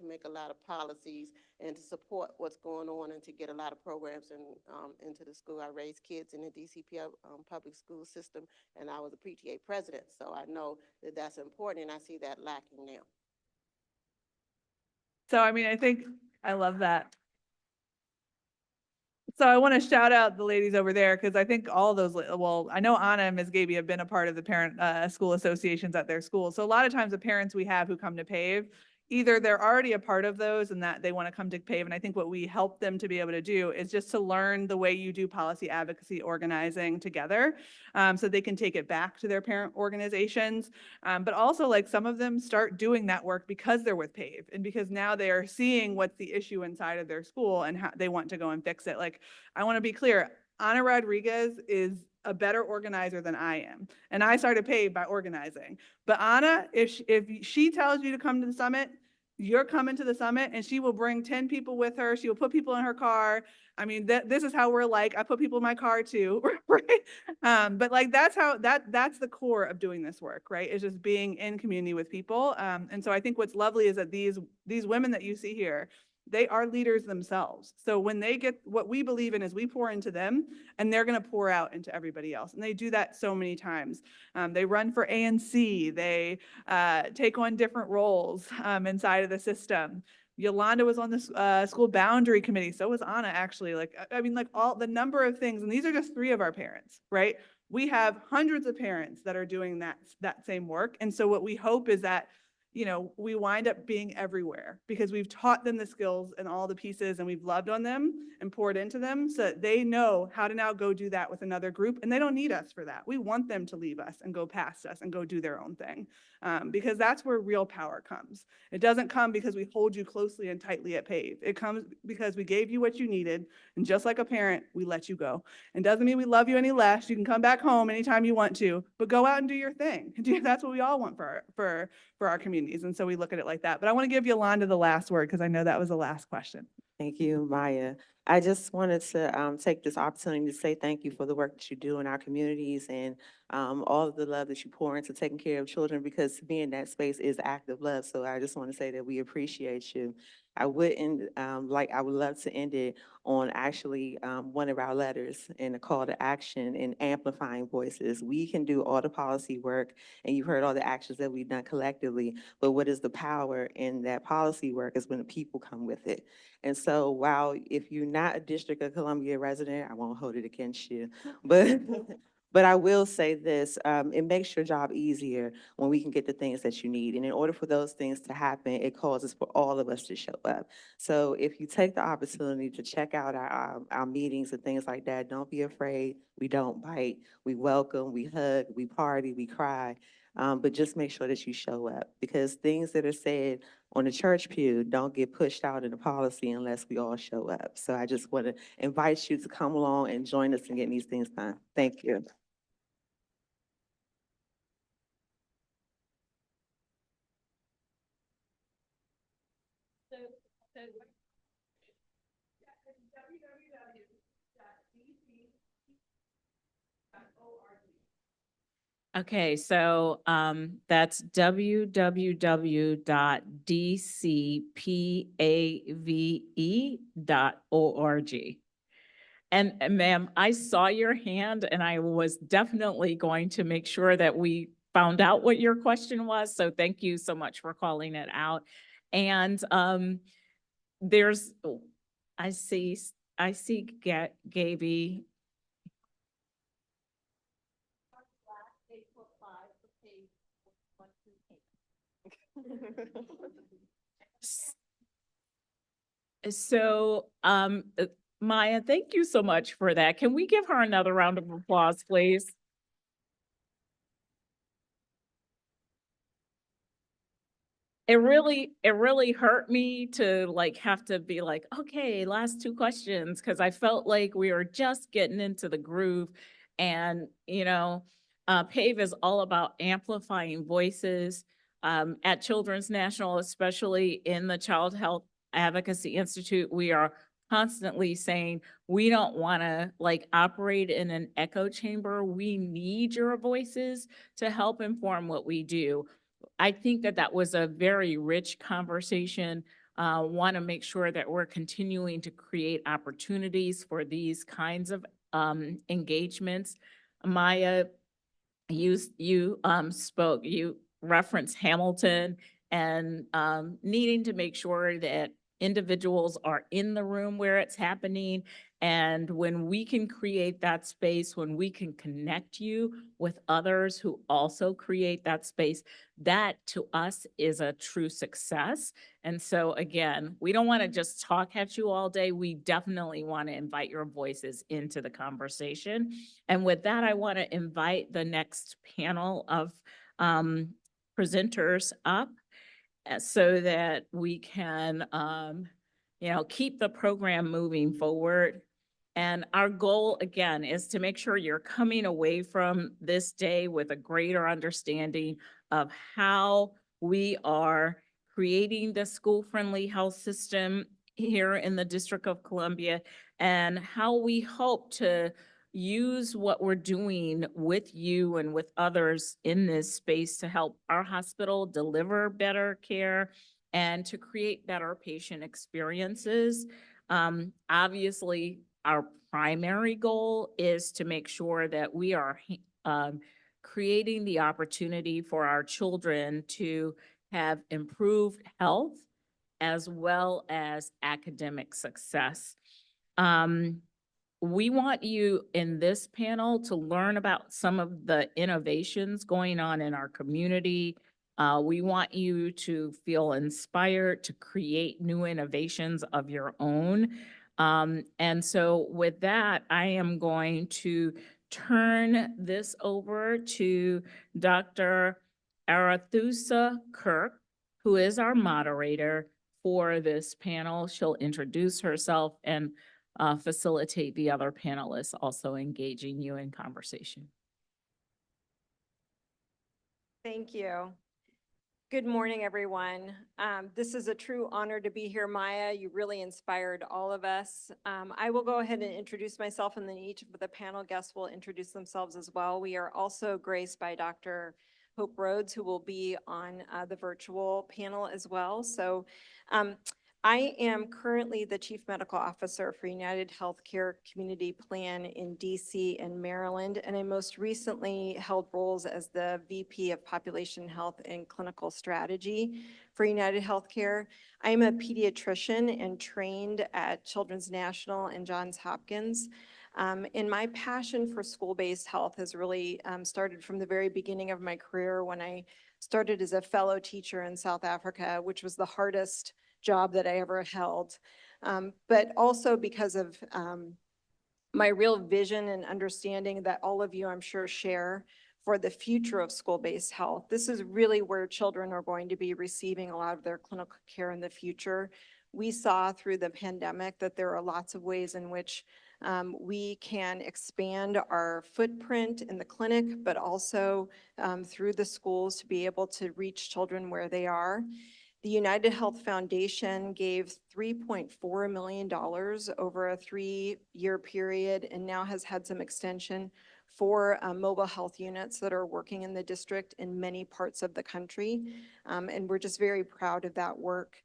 make a lot of policies and to support what's going on and to get a lot of programs into the school. I raised kids in the DCP public school system, and I was a PTA president, so I know that that's important, and I see that lacking now. So, I mean, I think I love that. So I want to shout out the ladies over there because I think all those, well, I know Anna and Ms. Gaby have been a part of the parent school associations at their school. So a lot of times the parents we have who come to PAVE, either they're already a part of those and that they want to come to PAVE. And I think what we help them to be able to do is just to learn the way you do policy advocacy organizing together, so they can take it back to their parent organizations. But also, like, some of them start doing that work because they're with PAVE and because now they are seeing what's the issue inside of their school and how they want to go and fix it. Like, I want to be clear, Ana Rodriguez is a better organizer than I am. And I started PAVE by organizing. But Ana, if she tells you to come to the summit, you're coming to the summit, and she will bring 10 people with her. She will put people in her car. I mean, this is how we're like. I put people in my car too, right? But like, that's the core of doing this work, right? Is just being in community with people. And so I think what's lovely is that these women that you see here, they are leaders themselves. So when they get what we believe in, is we pour into them and they're going to pour out into everybody else. And they do that so many times. They run for ANC. They take on different roles inside of the system. Yolanda was on the school boundary committee. So was Anna, actually. Like, I mean, like, all the number of things. And these are just 3 of our parents, right? We have hundreds of parents that are doing that same work. And so what we hope is that, you know, we wind up being everywhere because we've taught them the skills and all the pieces, and we've loved on them and poured into them so that they know how to now go do that with another group. And they don't need us for that. We want them to leave us and go past us and go do their own thing, because that's where real power comes. It doesn't come because we hold you closely and tightly at PAVE. It comes because we gave you what you needed. And just like a parent, we let you go. And doesn't mean we love you any less. You can come back home anytime you want to, but go out and do your thing. That's what we all want for our communities. And so we look at it like that. But I want to give Yolanda the last word because I know that was the last question. Thank you, Maya. I just wanted to take this opportunity to say thank you for the work that you do in our communities and all of the love that you pour into taking care of children, because to be in that space is active love. So I just want to say that we appreciate you. I would love to end it on actually one of our letters and a call to action and amplifying voices. We can do all the policy work, and you've heard all the actions that we've done collectively, but what is the power in that policy work is when the people come with it. And so while if you're not a District of Columbia resident, I won't hold it against you, but but I will say this, it makes your job easier when we can get the things that you need. And in order for those things to happen, it causes for all of us to show up. So if you take the opportunity to check out our meetings and things like that, don't be afraid. We don't bite. We welcome, we hug, we party, we cry. But just make sure that you show up, because things that are said on the church pew don't get pushed out in the policy unless we all show up. So I just want to invite you to come along and join us in getting these things done. Thank you. Okay, so that's www.dcpave.org. And ma'am, I saw your hand and I was definitely going to make sure that we found out what your question was. So thank you so much for calling it out. And there's, oh, I see Gaby. So, Maya, thank you so much for that. Can we give her another round of applause, please? It really hurt me to like have to be like, okay, last two questions, because I felt like we were just getting into the groove. And, PAVE is all about amplifying voices at Children's National, especially in the Child Health Advocacy Institute. We are constantly saying we don't want to like operate in an echo chamber. We need your voices to help inform what we do. I think that that was a very rich conversation. Want to make sure that we're continuing to create opportunities for these kinds of engagements. Maya, you spoke, you referenced Hamilton and needing to make sure that individuals are in the room where it's happening. And when we can create that space, when we can connect you with others who also create that space, that to us is a true success. And so again, we don't want to just talk at you all day. We definitely want to invite your voices into the conversation. And with that, I want to invite the next panel of presenters up so that we can, keep the program moving forward. And our goal, again, is to make sure you're coming away from this day with a greater understanding of how we are creating the school-friendly health system here in the District of Columbia, and how we hope to use what we're doing with you and with others in this space to help our hospital deliver better care and to create better patient experiences. Obviously, our primary goal is to make sure that we are creating the opportunity for our children to have improved health as well as academic success. We want you in this panel to learn about some of the innovations going on in our community. We want you to feel inspired to create new innovations of your own. And so with that, I am going to turn this over to Dr. Arathusa Kirk, who is our moderator for this panel. She'll introduce herself and facilitate the other panelists also engaging you in conversation. Thank you. Good morning, everyone. This is a true honor to be here, Maya. You really inspired all of us. I will go ahead and introduce myself, and then each of the panel guests will introduce themselves as well. We are also graced by Dr. Hope Rhodes, who will be on the virtual panel as well. So I am currently the Chief Medical Officer for United Healthcare Community Plan in DC and Maryland, and I most recently held roles as the VP of Population Health and Clinical Strategy for United Healthcare. I am a pediatrician and trained at Children's National and Johns Hopkins. And my passion for school-based health has really started from the very beginning of my career when I started as a fellow teacher in South Africa, which was the hardest job that I ever held, but also because of my real vision and understanding that all of you, I'm sure, share for the future of school-based health. This is really where children are going to be receiving a lot of their clinical care in the future. We saw through the pandemic that there are lots of ways in which we can expand our footprint in the clinic, but also through the schools to be able to reach children where they are. The United Health Foundation gave $3.4 million over a 3-year period and now has had some extension for mobile health units that are working in the district in many parts of the country. And we're just very proud of that work.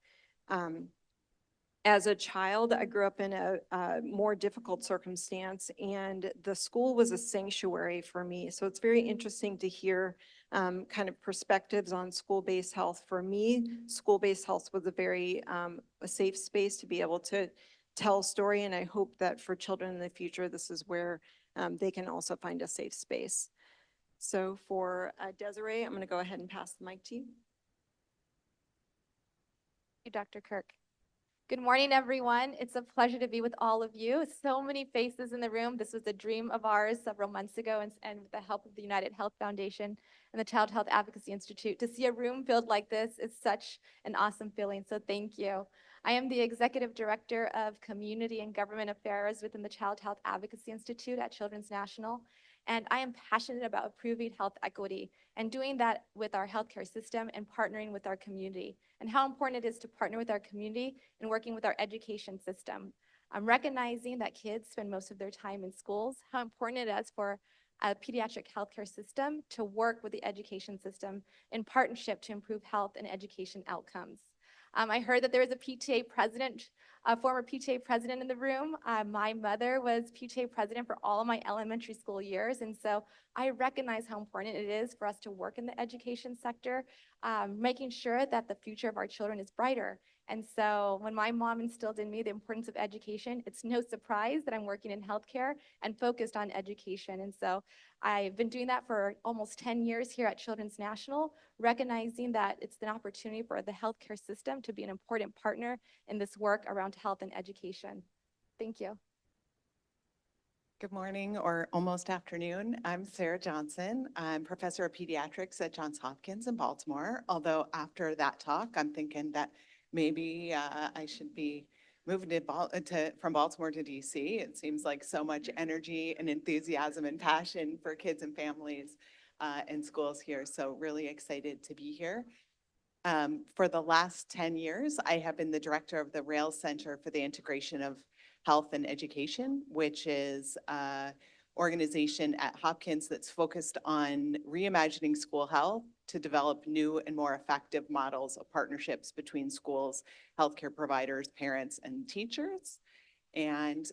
As a child, I grew up in a more difficult circumstance, and the school was a sanctuary for me. So it's very interesting to hear kind of perspectives on school-based health. For me, school-based health was a safe space to be able to tell a story, and I hope that for children in the future, this is where they can also find a safe space. So for Desiree, I'm going to go ahead and pass the mic to you. Thank you, Dr. Kirk. Good morning, everyone. It's a pleasure to be with all of you. So many faces in the room. This was a dream of ours several months ago, and with the help of the United Health Foundation and the Child Health Advocacy Institute. To see a room filled like this is such an awesome feeling, so thank you. I am the Executive Director of Community and Government Affairs within the Child Health Advocacy Institute at Children's National, and I am passionate about improving health equity and doing that with our healthcare system and partnering with our community, and how important it is to partner with our community and working with our education system. I'm recognizing that kids spend most of their time in schools, how important it is for a pediatric healthcare system to work with the education system in partnership to improve health and education outcomes. I heard that there was a PTA president, a former PTA president in the room. My mother was PTA president for all of my elementary school years, and so I recognize how important it is for us to work in the education sector, making sure that the future of our children is brighter. And so when my mom instilled in me the importance of education, it's no surprise that I'm working in healthcare and focused on education. And so I've been doing that for almost 10 years here at Children's National, recognizing that it's an opportunity for the healthcare system to be an important partner in this work around health and education. Thank you. Good morning or almost afternoon. I'm Sarah Johnson. I'm professor of pediatrics at Johns Hopkins in Baltimore. Although after that talk, I'm thinking that maybe I should be moving from Baltimore to DC. It seems like so much energy and enthusiasm and passion for kids and families and schools here. So really excited to be here. For the last 10 years, I have been the director of the Rails Center for the Integration of Health and Education, which is an organization at Hopkins that's focused on reimagining school health to develop new and more effective models of partnerships between schools, healthcare providers, parents, and teachers. And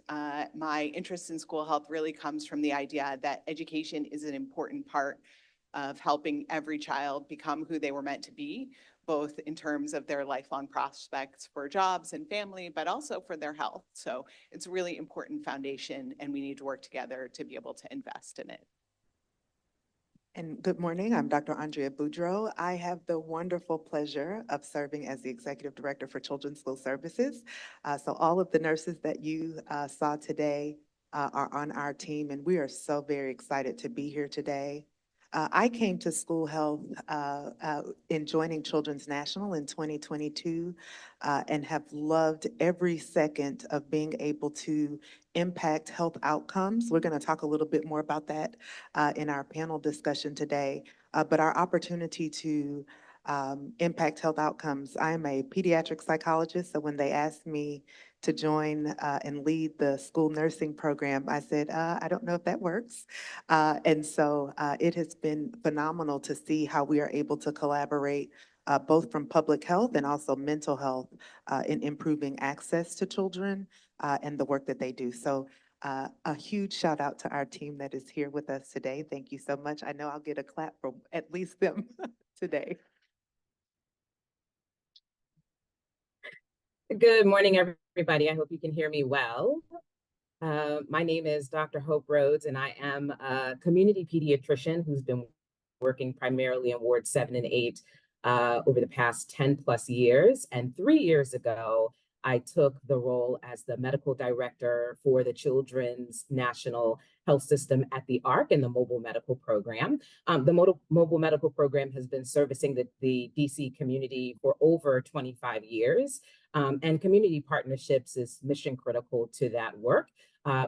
my interest in school health really comes from the idea that education is an important part of helping every child become who they were meant to be, both in terms of their lifelong prospects for jobs and family, but also for their health. So it's a really important foundation, and we need to work together to be able to invest in it. And good morning, I'm Dr. Andrea Boudreau. I have the wonderful pleasure of serving as the Executive Director for Children's School Services. So all of the nurses that you saw today are on our team, and we are so very excited to be here today. I came to school health in joining Children's National in 2022 and have loved every second of being able to impact health outcomes. We're going to talk a little bit more about that in our panel discussion today, but our opportunity to impact health outcomes. I am a pediatric psychologist, so when they asked me to join and lead the school nursing program, I said, I don't know if that works. And so it has been phenomenal to see how we are able to collaborate both from public health and also mental health in improving access to children and the work that they do. So a huge shout out to our team that is here with us today. Thank you so much. I know I'll get a clap from at least them today. Good morning, everybody. I hope you can hear me well. My name is Dr. Hope Rhodes, and I am a community pediatrician who's been working primarily in Ward 7 and 8 over the past 10 plus years. And 3 years ago, I took the role as the medical director for the Children's National Health System at the ARC and the Mobile Medical Program. The Mobile Medical Program has been servicing the DC community for over 25 years. And community partnerships is mission critical to that work.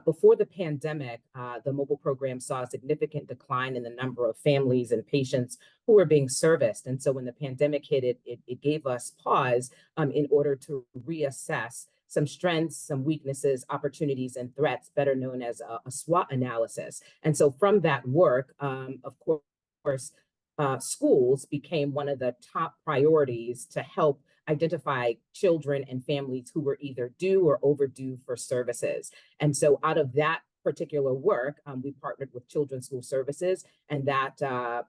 Before the pandemic, the mobile program saw a significant decline in the number of families and patients who were being serviced. And so when the pandemic hit, it gave us pause in order to reassess some strengths, some weaknesses, opportunities, and threats, better known as a SWOT analysis. And so from that work, of course, schools became one of the top priorities to help identify children and families who were either due or overdue for services. And so out of that particular work, we partnered with Children's School Services, and that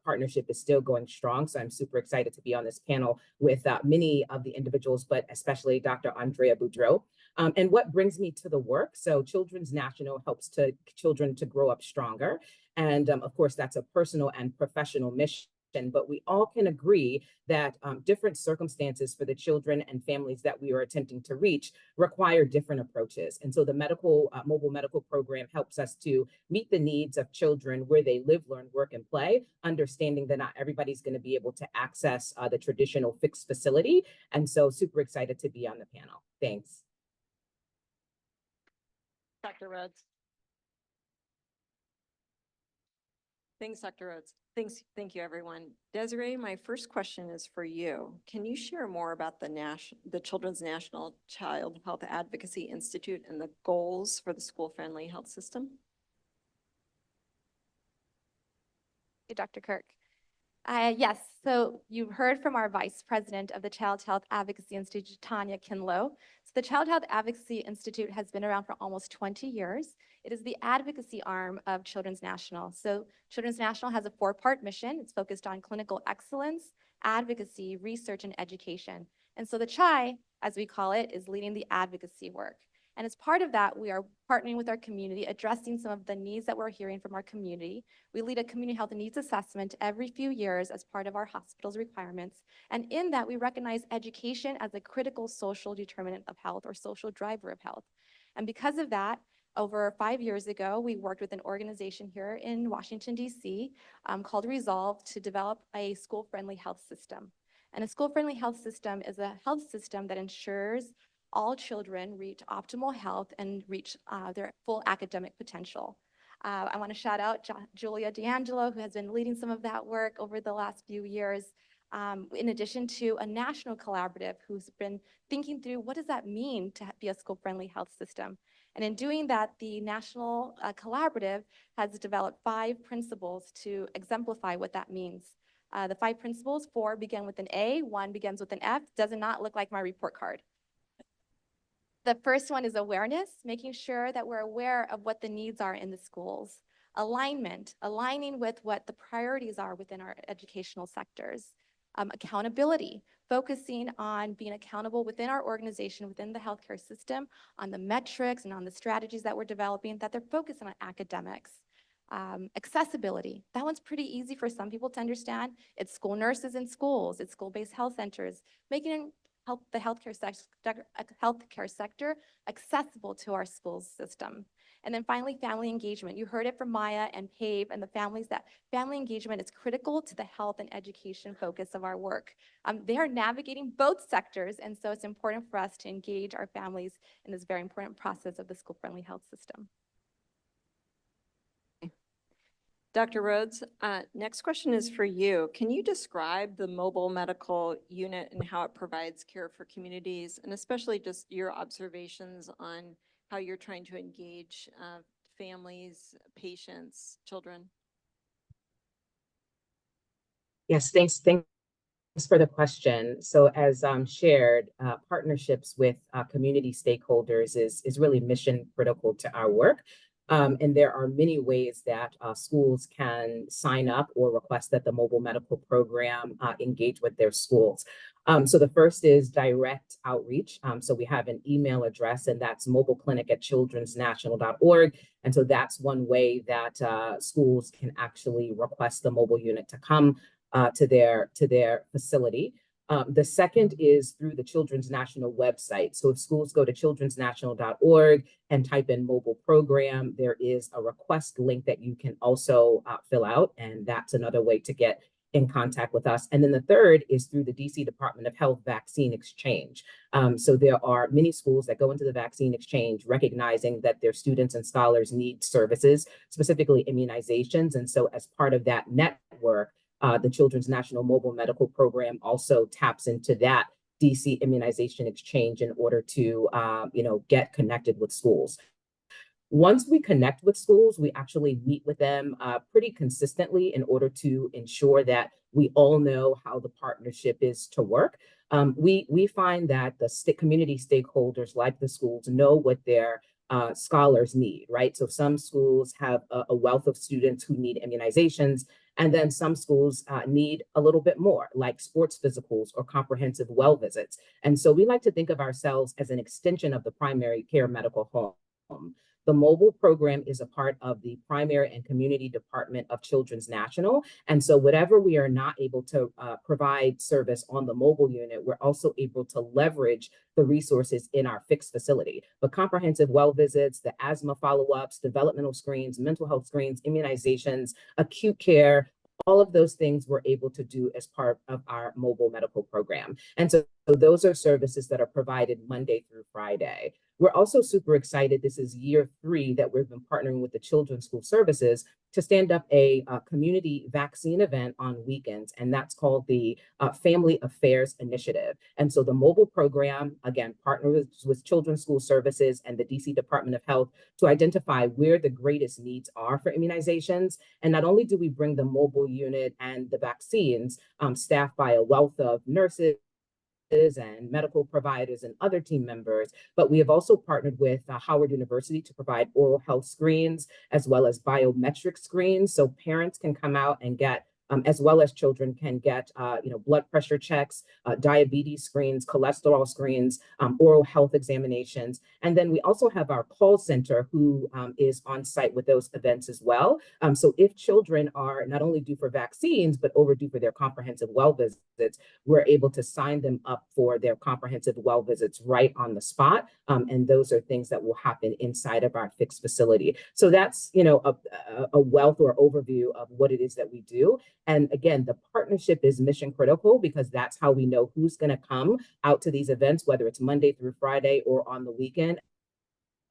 partnership is still going strong. So I'm super excited to be on this panel with many of the individuals, but especially Dr. Andrea Boudreau. And what brings me to the work? So Children's National helps children to grow up stronger. And of course, that's a personal and professional mission. But we all can agree that different circumstances for the children and families that we are attempting to reach require different approaches. And so the mobile medical program helps us to meet the needs of children where they live, learn, work, and play, understanding that not everybody's going to be able to access the traditional fixed facility. And so super excited to be on the panel. Thanks. Dr. Rhodes. Thanks, Dr. Rhodes. Thank you, everyone. Desiree, my first question is for you. Can you share more about the Children's National Child Health Advocacy Institute and the goals for the school-friendly health system? Hey, Dr. Kirk. Yes, so you heard from our Vice President of the Child Health Advocacy Institute, Tanya Kinlow. So the Child Health Advocacy Institute has been around for almost 20 years. It is the advocacy arm of Children's National. So Children's National has a 4-part mission. It's focused on clinical excellence, advocacy, research, and education. And so the CHI, as we call it, is leading the advocacy work. And as part of that, we are partnering with our community, addressing some of the needs that we're hearing from our community. We lead a community health needs assessment every few years as part of our hospital's requirements. And in that, we recognize education as a critical social determinant of health or social driver of health. And because of that, over 5 years ago, we worked with an organization here in Washington, D.C. Called Resolve to develop a school-friendly health system. And a school-friendly health system is a health system that ensures all children reach optimal health and reach their full academic potential. I want to shout out Julia D'Angelo, who has been leading some of that work over the last few years, in addition to a national collaborative who's been thinking through what does that mean to be a school-friendly health system. And in doing that, the national collaborative has developed 5 principles to exemplify what that means. The 5 principles, 4 begin with an A, 1 begins with an F, does not look like my report card. The first one is awareness, making sure that we're aware of what the needs are in the schools. Alignment, aligning with what the priorities are within our educational sectors. Accountability, focusing on being accountable within our organization, within the healthcare system, on the metrics and on the strategies that we're developing, that they're focused on academics. Accessibility, that one's pretty easy for some people to understand. It's school nurses in schools, it's school-based health centers, making the healthcare sector accessible to our school system. And then finally, family engagement. You heard it from Maya and Pabe and the families that family engagement is critical to the health and education focus of our work. They are navigating both sectors, and so it's important for us to engage our families in this very important process of the school-friendly health system. Dr. Rhodes, next question is for you. Can you describe the mobile medical unit and how it provides care for communities, and especially just your observations on how you're trying to engage families, patients, children? Yes, thanks for the question. So as shared, partnerships with community stakeholders is really mission critical to our work. And there are many ways that schools can sign up or request that the mobile medical program engage with their schools. So the first is direct outreach. So we have an email address, and that's mobileclinic@childrensnational.org. And so that's one way that schools can actually request the mobile unit to come to their facility. The second is through the Children's National website. So if schools go to childrensnational.org and type in mobile program, there is a request link that you can also fill out, and that's another way to get in contact with us. And then the third is through the DC Department of Health Vaccine Exchange. So there are many schools that go into the vaccine exchange, recognizing that their students and scholars need services, specifically immunizations. And so as part of that network, the Children's National Mobile Medical Program also taps into that DC immunization exchange in order to, get connected with schools. Once we connect with schools, we actually meet with them pretty consistently in order to ensure that we all know how the partnership is to work. We find that the community stakeholders, like the schools, know what their scholars need, right? So some schools have a wealth of students who need immunizations, and then some schools need a little bit more, like sports physicals or comprehensive well visits. And so we like to think of ourselves as an extension of the primary care medical home. The mobile program is a part of the primary and community department of Children's National. And so whatever we are not able to provide service on the mobile unit, we're also able to leverage the resources in our fixed facility. But comprehensive well visits, the asthma follow-ups, developmental screens, mental health screens, immunizations, acute care, all of those things we're able to do as part of our mobile medical program. And so those are services that are provided Monday through Friday. We're also super excited. This is year 3 that we've been partnering with the Children's School Services to stand up a community vaccine event on weekends, and that's called the Family Affairs Initiative. And so the mobile program, again, partners with Children's School Services and the DC Department of Health to identify where the greatest needs are for immunizations. And not only do we bring the mobile unit and the vaccines, staffed by a wealth of nurses and medical providers and other team members, but we have also partnered with Howard University to provide oral health screens as well as biometric screens, so parents can come out and get as well as children can get, blood pressure checks, diabetes screens, cholesterol screens, oral health examinations. And then we also have our call center who is on site with those events as well. So if children are not only due for vaccines, but overdue for their comprehensive well visits, we're able to sign them up for their comprehensive well visits right on the spot. And those are things that will happen inside of our fixed facility. So that's, a wealth or overview of what it is that we do. And again, the partnership is mission critical because that's how we know who's going to come out to these events, whether it's Monday through Friday or on the weekend.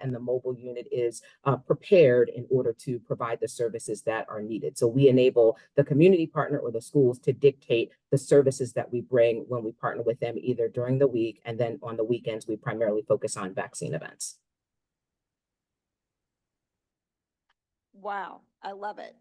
And the mobile unit is prepared in order to provide the services that are needed. So we enable the community partner or the schools to dictate the services that we bring when we partner with them either during the week, and then on the weekends, we primarily focus on vaccine events. Wow, I love it.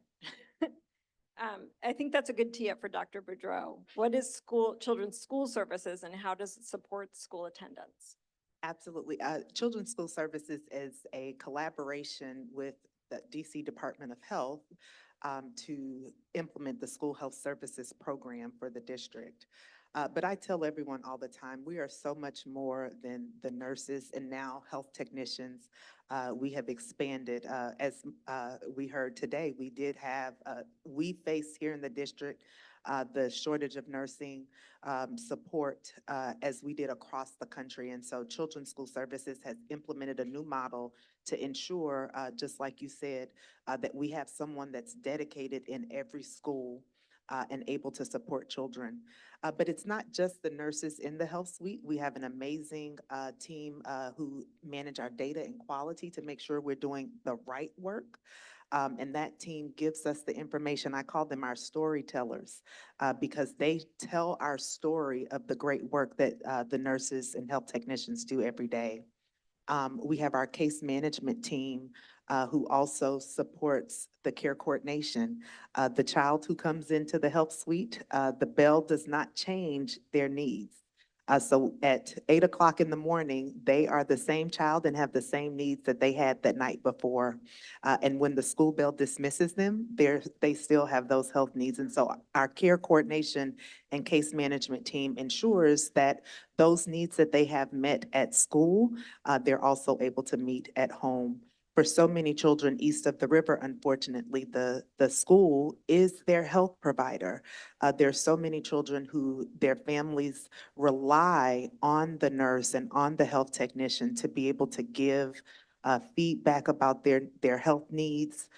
I think that's a good tee up for Dr. Boudreau. What is Children's School Services, and how does it support school attendance? Absolutely. Children's School Services is a collaboration with the DC Department of Health to implement the School Health Services program for the district. But I tell everyone all the time, we are so much more than the nurses and now health technicians. We have expanded. As we heard today, we face here in the district the shortage of nursing support as we did across the country. And so Children's School Services has implemented a new model to ensure, just like you said, that we have someone that's dedicated in every school and able to support children. But it's not just the nurses in the health suite. We have an amazing team who manage our data and quality to make sure we're doing the right work. And that team gives us the information. I call them our storytellers because they tell our story of the great work that the nurses and health technicians do every day. We have our case management team who also supports the care coordination. The child who comes into the health suite, the bell does not change their needs. So at 8 o'clock in the morning, they are the same child and have the same needs that they had that night before. And when the school bell dismisses them, they still have those health needs. And so our care coordination and case management team ensures that those needs that they have met at school, they're also able to meet at home. For so many children east of the river, unfortunately, the school is their health provider. There's so many children who their families rely on the nurse and on the health technician to be able to give feedback about their health needs.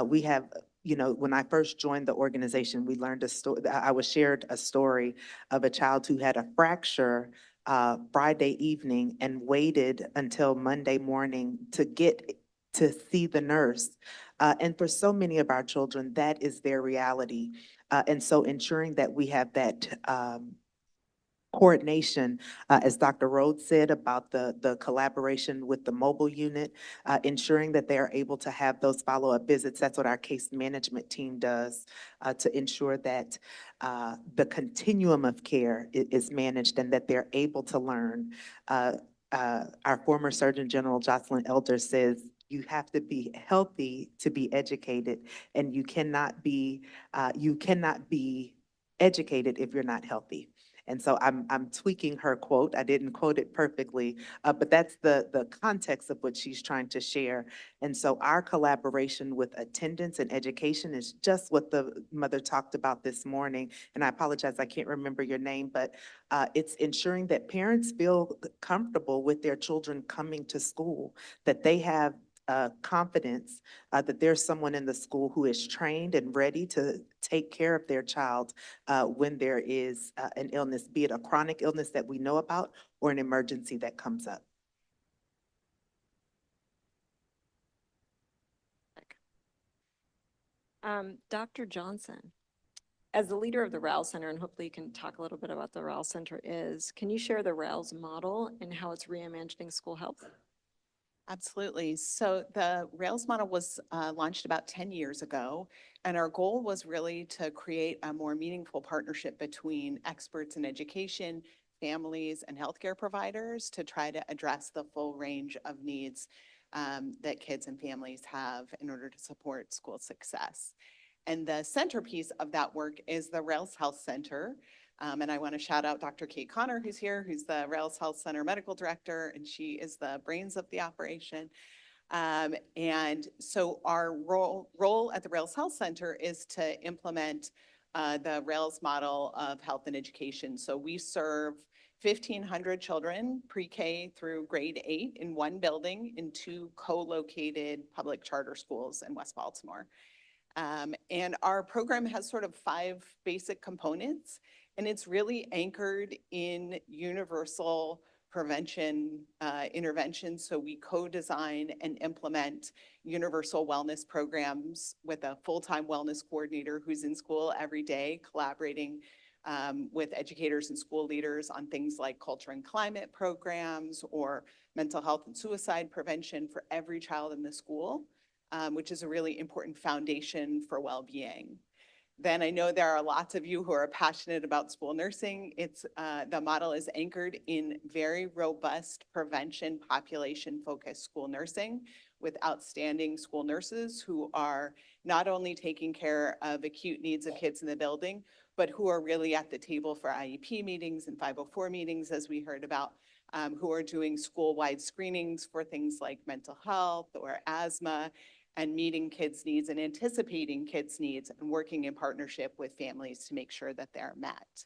We have, you know, when I first joined the organization, we learned a story, I was shared a story of a child who had a fracture Friday evening and waited until Monday morning to get to see the nurse. And for so many of our children, that is their reality. And so ensuring that we have that coordination, as Dr. Rhodes said about the collaboration with the mobile unit, ensuring that they are able to have those follow-up visits. That's what our case management team does to ensure that the continuum of care is managed and that they're able to learn. Our former Surgeon General Jocelyn Elder says, you have to be healthy to be educated, and you cannot be educated if you're not healthy. And so I'm tweaking her quote. I didn't quote it perfectly, but that's the context of what she's trying to share. And so our collaboration with attendance and education is just what the mother talked about this morning. And I apologize, I can't remember your name, but it's ensuring that parents feel comfortable with their children coming to school, that they have confidence that there's someone in the school who is trained and ready to take care of their child when there is an illness, be it a chronic illness that we know about or an emergency that comes up. Dr. Johnson, as the leader of the RALS Center, and hopefully you can talk a little bit about what the RALS Center is, can you share the RALS model and how it's reimagining school health? Absolutely. So the Rails model was launched about 10 years ago, and our goal was really to create a more meaningful partnership between experts in education, families, and healthcare providers to try to address the full range of needs that kids and families have in order to support school success. And the centerpiece of that work is the Rails Health Center. And I want to shout out Dr. Kate Connor, who's here, who's the Rails Health Center Medical Director, and she is the brains of the operation. And so our role at the Rails Health Center is to implement the Rails model of health and education. So we serve 1,500 children, pre-K through grade 8 in one building in 2 co-located public charter schools in West Baltimore. And our program has sort of 5 basic components, and it's really anchored in universal prevention interventions. So we co-design and implement universal wellness programs with a full-time wellness coordinator who's in school every day, collaborating with educators and school leaders on things like culture and climate programs or mental health and suicide prevention for every child in the school. Which is a really important foundation for well-being. Then I know there are lots of you who are passionate about school nursing. The model is anchored in very robust prevention, population-focused school nursing with outstanding school nurses who are not only taking care of acute needs of kids in the building, but who are really at the table for IEP meetings and 504 meetings, as we heard about, who are doing school-wide screenings for things like mental health or asthma, and meeting kids' needs and anticipating kids' needs and working in partnership with families to make sure that they're met.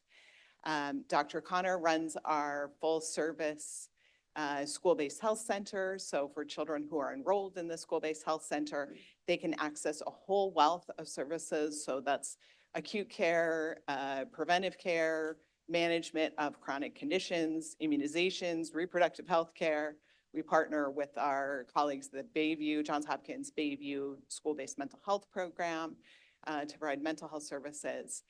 Dr. Connor runs our full service school-based health center. So for children who are enrolled in the school-based health center, they can access a whole wealth of services. So that's acute care, preventive care, management of chronic conditions, immunizations, reproductive health care. We partner with our colleagues at Bayview, Johns Hopkins Bayview School-Based Mental Health Program to provide mental health services.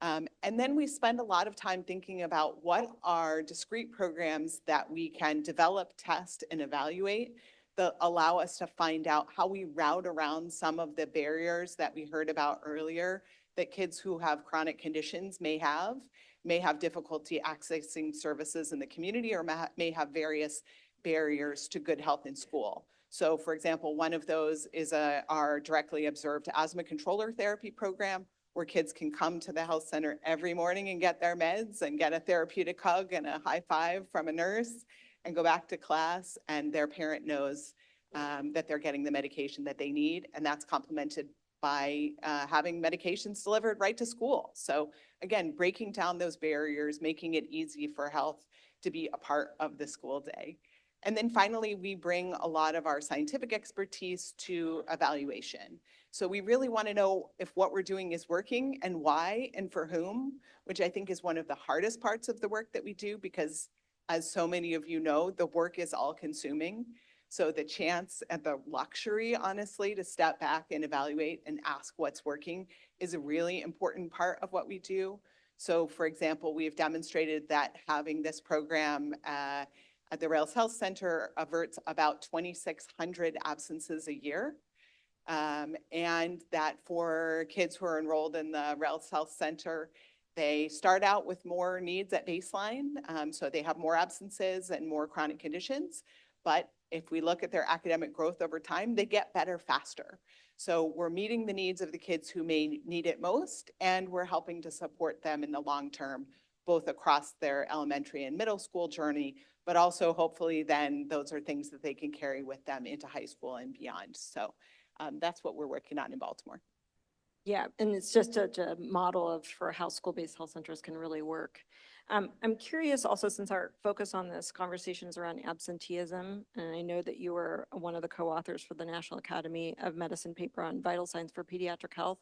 And then we spend a lot of time thinking about what are discrete programs that we can develop, test, and evaluate that allow us to find out how we route around some of the barriers that we heard about earlier that kids who have chronic conditions may have difficulty accessing services in the community or may have various barriers to good health in school. So for example, one of those is our directly observed asthma controller therapy program, where kids can come to the health center every morning and get their meds and get a therapeutic hug and a high five from a nurse and go back to class, and their parent knows that they're getting the medication that they need. And that's complemented by having medications delivered right to school. So again, breaking down those barriers, making it easy for health to be a part of the school day. And then finally, we bring a lot of our scientific expertise to evaluation. So we really want to know if what we're doing is working and why and for whom, which I think is one of the hardest parts of the work that we do, because as so many of you know, the work is all consuming. So the chance and the luxury, honestly, to step back and evaluate and ask what's working is a really important part of what we do. So for example, we have demonstrated that having this program at the Rails Health Center averts about 2,600 absences a year. And that for kids who are enrolled in the Rails Health Center, they start out with more needs at baseline. So they have more absences and more chronic conditions. But if we look at their academic growth over time, they get better faster. So we're meeting the needs of the kids who may need it most, and we're helping to support them in the long term, both across their elementary and middle school journey, but also hopefully then those are things that they can carry with them into high school and beyond. So that's what we're working on in Baltimore. Yeah, and it's just a model of for how school-based health centers can really work. I'm curious also, since our focus on this conversation is around absenteeism, and I know that you were one of the co-authors for the National Academy of Medicine paper on vital signs for pediatric health.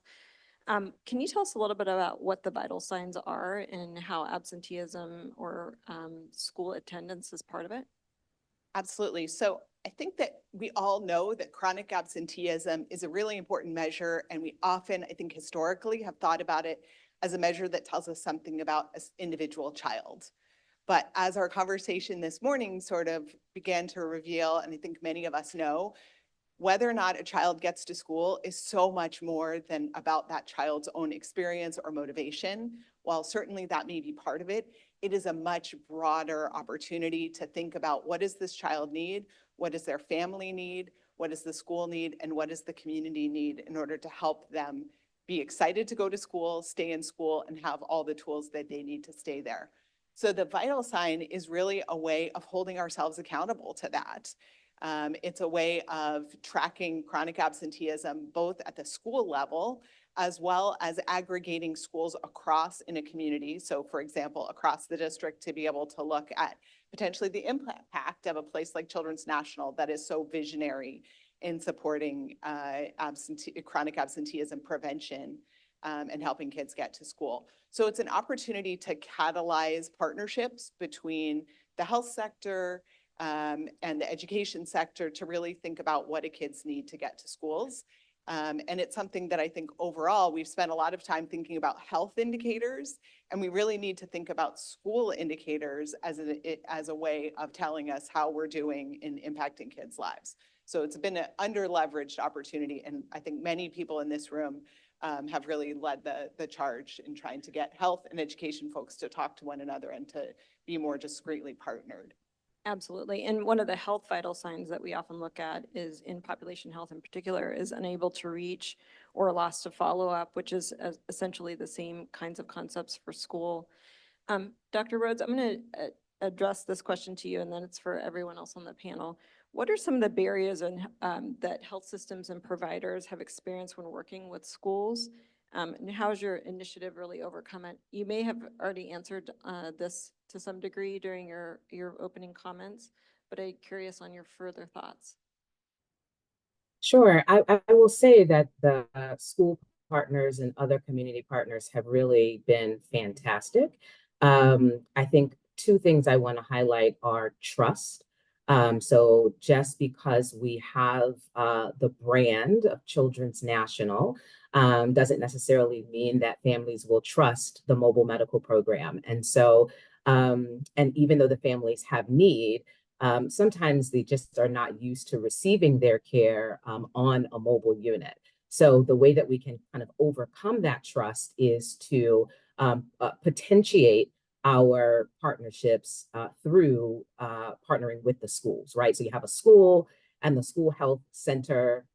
Can you tell us a little bit about what the vital signs are and how absenteeism or school attendance is part of it? Absolutely. So I think that we all know that chronic absenteeism is a really important measure, and we often, I think historically, have thought about it as a measure that tells us something about an individual child. But as our conversation this morning sort of began to reveal, and I think many of us know, whether or not a child gets to school is so much more than about that child's own experience or motivation. While certainly that may be part of it, it is a much broader opportunity to think about what does this child need, what does their family need, what does the school need, and what does the community need in order to help them be excited to go to school, stay in school, and have all the tools that they need to stay there. So the vital sign is really a way of holding ourselves accountable to that. It's a way of tracking chronic absenteeism both at the school level as well as aggregating schools across in a community. So for example, across the district, to be able to look at potentially the impact of a place like Children's National that is so visionary in supporting chronic absenteeism prevention and helping kids get to school. So it's an opportunity to catalyze partnerships between the health sector and the education sector to really think about what do kids need to get to schools. And it's something that I think overall, we've spent a lot of time thinking about health indicators, and we really need to think about school indicators as a way of telling us how we're doing in impacting kids' lives. So it's been an under-leveraged opportunity, and I think many people in this room have really led the charge in trying to get health and education folks to talk to one another and to be more discreetly partnered. Absolutely. And one of the health vital signs that we often look at is in population health in particular is unable to reach or lost to follow up, which is essentially the same kinds of concepts for school. Dr. Rhodes, I'm going to address this question to you, and then it's for everyone else on the panel. What are some of the barriers that health systems and providers have experienced when working with schools? And how has your initiative really overcome it? You may have already answered this to some degree during your opening comments, but I'm curious on your further thoughts. Sure. I will say that the school partners and other community partners have really been fantastic. I think two things I want to highlight are trust. So just because we have the brand of Children's National doesn't necessarily mean that families will trust the mobile medical program. And so, and even though the families have need, sometimes they just are not used to receiving their care on a mobile unit. So the way that we can kind of overcome that trust is to potentiate our partnerships through partnering with the schools, right? So you have a school and the school health center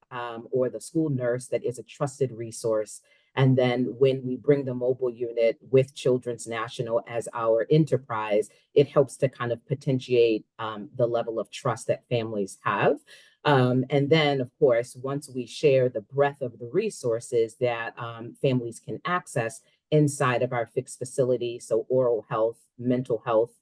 or the school nurse that is a trusted resource. And then when we bring the mobile unit with Children's National as our enterprise, it helps to kind of potentiate the level of trust that families have. And then, of course, once we share the breadth of the resources that families can access inside of our fixed facility, so oral health, mental health,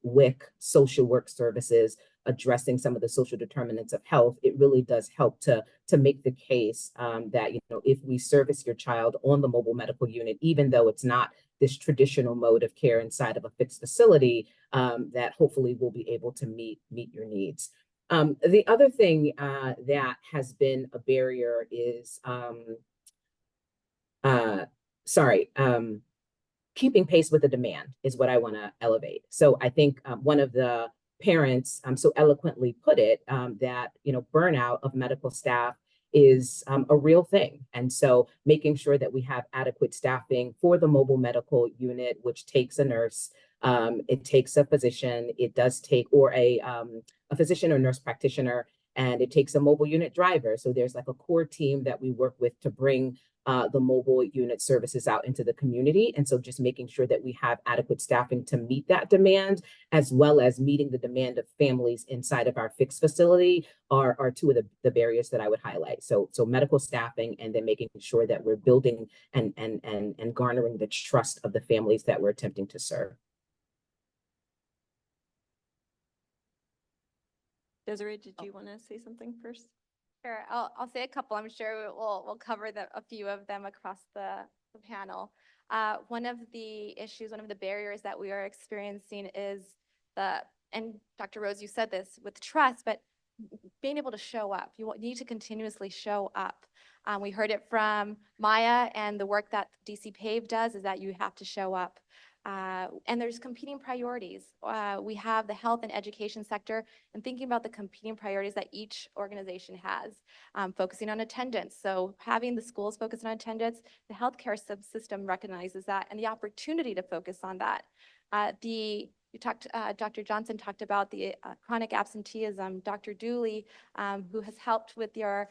WIC, social work services, addressing some of the social determinants of health, it really does help to make the case that, you know, if we service your child on the mobile medical unit, even though it's not this traditional mode of care inside of a fixed facility, that hopefully we'll be able to meet your needs. The other thing that has been a barrier is, keeping pace with the demand is what I want to elevate. So I think one of the parents so eloquently put it that, you know, burnout of medical staff is a real thing. And so making sure that we have adequate staffing for the mobile medical unit, which takes a nurse, it takes a physician, it does take, or a physician or nurse practitioner, and it takes a mobile unit driver. So there's like a core team that we work with to bring the mobile unit services out into the community. And so just making sure that we have adequate staffing to meet that demand, as well as meeting the demand of families inside of our fixed facility are two of the barriers that I would highlight. So medical staffing, and then making sure that we're building and garnering the trust of the families that we're attempting to serve. Desiree, did you want to say something first? Sure, I'll say a couple. I'm sure we'll cover a few of them across the panel. One of the issues, one of the barriers that we are experiencing is and Dr. Rose, you said this with trust, but being able to show up. You need to continuously show up. We heard it from Maya, and the work that DC PAVE does is that you have to show up. And there's competing priorities. We have the health and education sector, and thinking about the competing priorities that each organization has, focusing on attendance. So having the schools focus on attendance, the healthcare system recognizes that, and the opportunity to focus on that. Dr. Johnson talked about the chronic absenteeism. Dr. Dooley, who has helped with your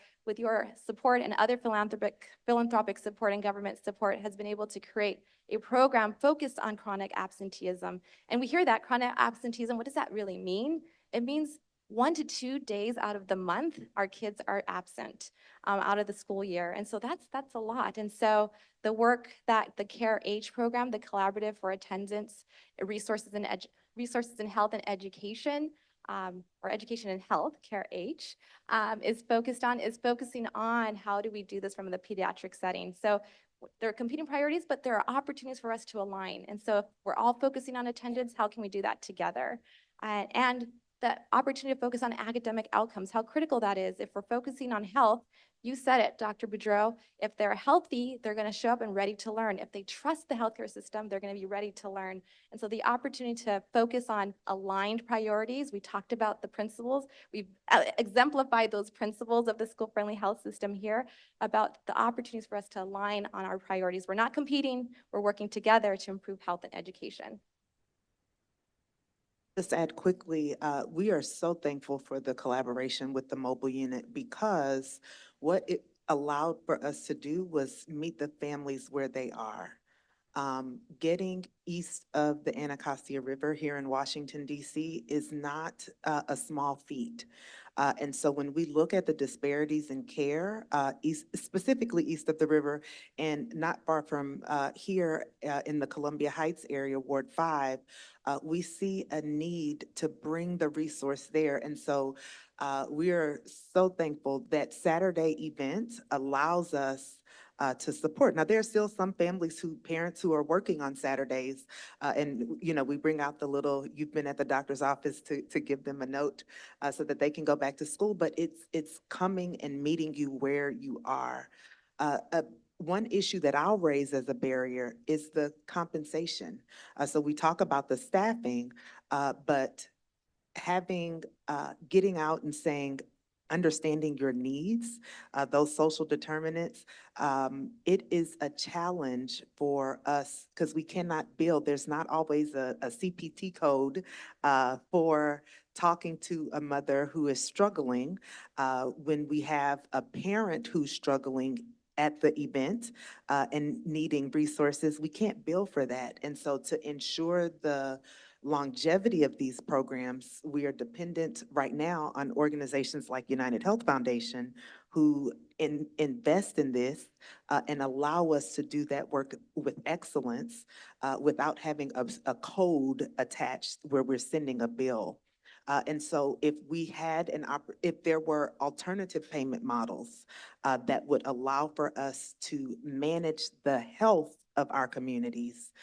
support and other philanthropic support and government support, has been able to create a program focused on chronic absenteeism. And we hear that chronic absenteeism, what does that really mean? It means 1 to 2 days out of the month, our kids are absent out of the school year. And so that's a lot. And so the work that the CARE-H program, the Collaborative for Attendance, Resources in Health and Education, or Education and Health, CARE-H, is focusing on how do we do this from the pediatric setting. So there are competing priorities, but there are opportunities for us to align. And so if we're all focusing on attendance, how can we do that together? And the opportunity to focus on academic outcomes, how critical that is. If we're focusing on health, you said it, Dr. Boudreau, if they're healthy, they're going to show up and ready to learn. If they trust the healthcare system, they're going to be ready to learn. And so the opportunity to focus on aligned priorities, we talked about the principles. We've exemplified those principles of the school-friendly health system here, about the opportunities for us to align on our priorities. We're not competing, we're working together to improve health and education. Just add quickly, we are so thankful for the collaboration with the mobile unit, because what it allowed for us to do was meet the families where they are. Getting east of the Anacostia River here in Washington, D.C. is not a small feat. And so when we look at the disparities in care, specifically east of the river and not far from here in the Columbia Heights area, Ward 5, we see a need to bring the resource there. And so we are so thankful that Saturday event allows us to support. Now, there are still some parents who are working on Saturdays, and, you know, we bring out the little, you've been at the doctor's office to give them a note so that they can go back to school, but it's coming and meeting you where you are. One issue that I'll raise as a barrier is the compensation. So we talk about the staffing, but getting out and saying, understanding your needs, those social determinants, it is a challenge for us because we cannot build, there's not always a CPT code for talking to a mother who is struggling. When we have a parent who's struggling at the event and needing resources, we can't bill for that. And so to ensure the longevity of these programs, we are dependent right now on organizations like United Health Foundation who invest in this and allow us to do that work with excellence without having a code attached where we're sending a bill. And so if we had if there were alternative payment models that would allow for us to manage the health of our communities,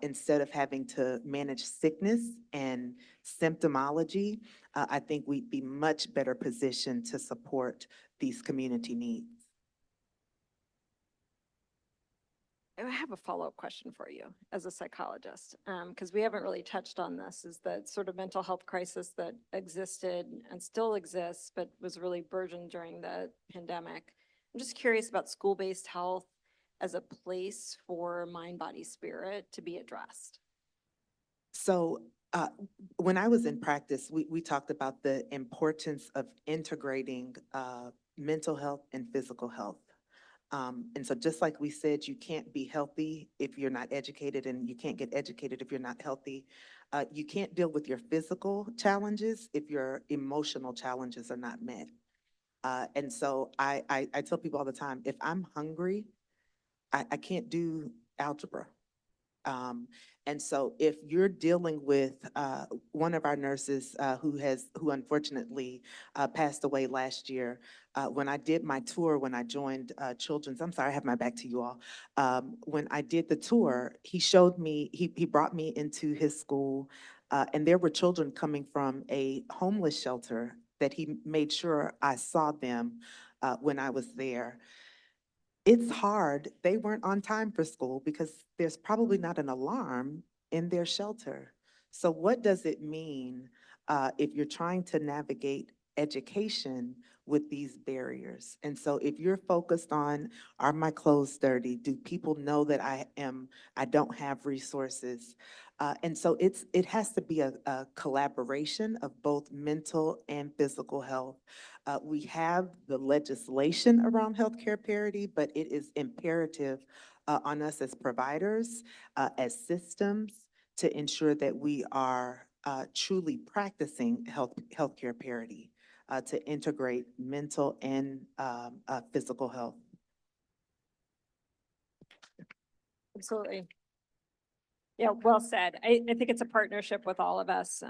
instead of having to manage sickness and symptomology, I think we'd be much better positioned to support these community needs. I have a follow-up question for you as a psychologist, because we haven't really touched on this, is that sort of mental health crisis that existed and still exists, but was really burgeoned during the pandemic. I'm just curious about school-based health as a place for mind, body, spirit to be addressed. So when I was in practice, we talked about the importance of integrating mental health and physical health. And so just like we said, you can't be healthy if you're not educated, and you can't get educated if you're not healthy. You can't deal with your physical challenges if your emotional challenges are not met. And so I tell people all the time, if I'm hungry, I can't do algebra. And so if you're dealing with one of our nurses who unfortunately passed away last year, when I did my tour, when I joined Children's, I'm sorry, I have my back to you all. When I did the tour, he showed me, he brought me into his school, and there were children coming from a homeless shelter that he made sure I saw them when I was there. It's hard. They weren't on time for school because there's probably not an alarm in their shelter. So what does it mean if you're trying to navigate education with these barriers? And so if you're focused on, are my clothes dirty? Do people know that I don't have resources? And so it has to be a collaboration of both mental and physical health. We have the legislation around healthcare parity, but it is imperative on us as providers, as systems, to ensure that we are truly practicing healthcare parity, to integrate mental and physical health. Absolutely. Yeah, well said. I think it's a partnership with all of us,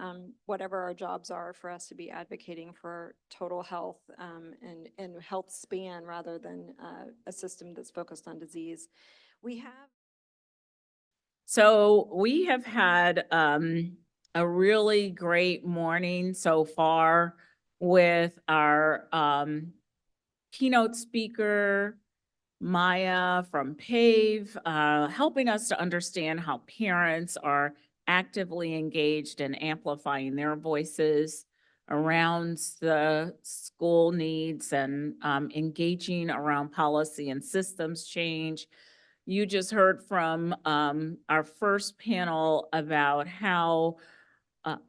whatever our jobs are, for us to be advocating for total health and health span rather than a system that's focused on disease. So we have had a really great morning so far with our keynote speaker, Maya from PAVE, helping us to understand how parents are actively engaged in amplifying their voices around the school needs and engaging around policy and systems change. You just heard from our first panel about how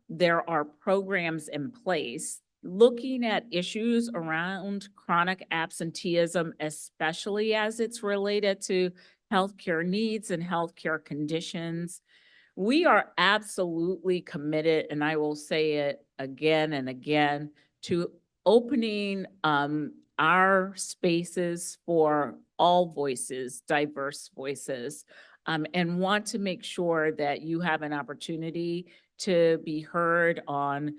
there are programs in place looking at issues around chronic absenteeism, especially as it's related to healthcare needs and healthcare conditions. We are absolutely committed, and I will say it again and again, to opening our spaces for all voices, diverse voices, and want to make sure that you have an opportunity to be heard on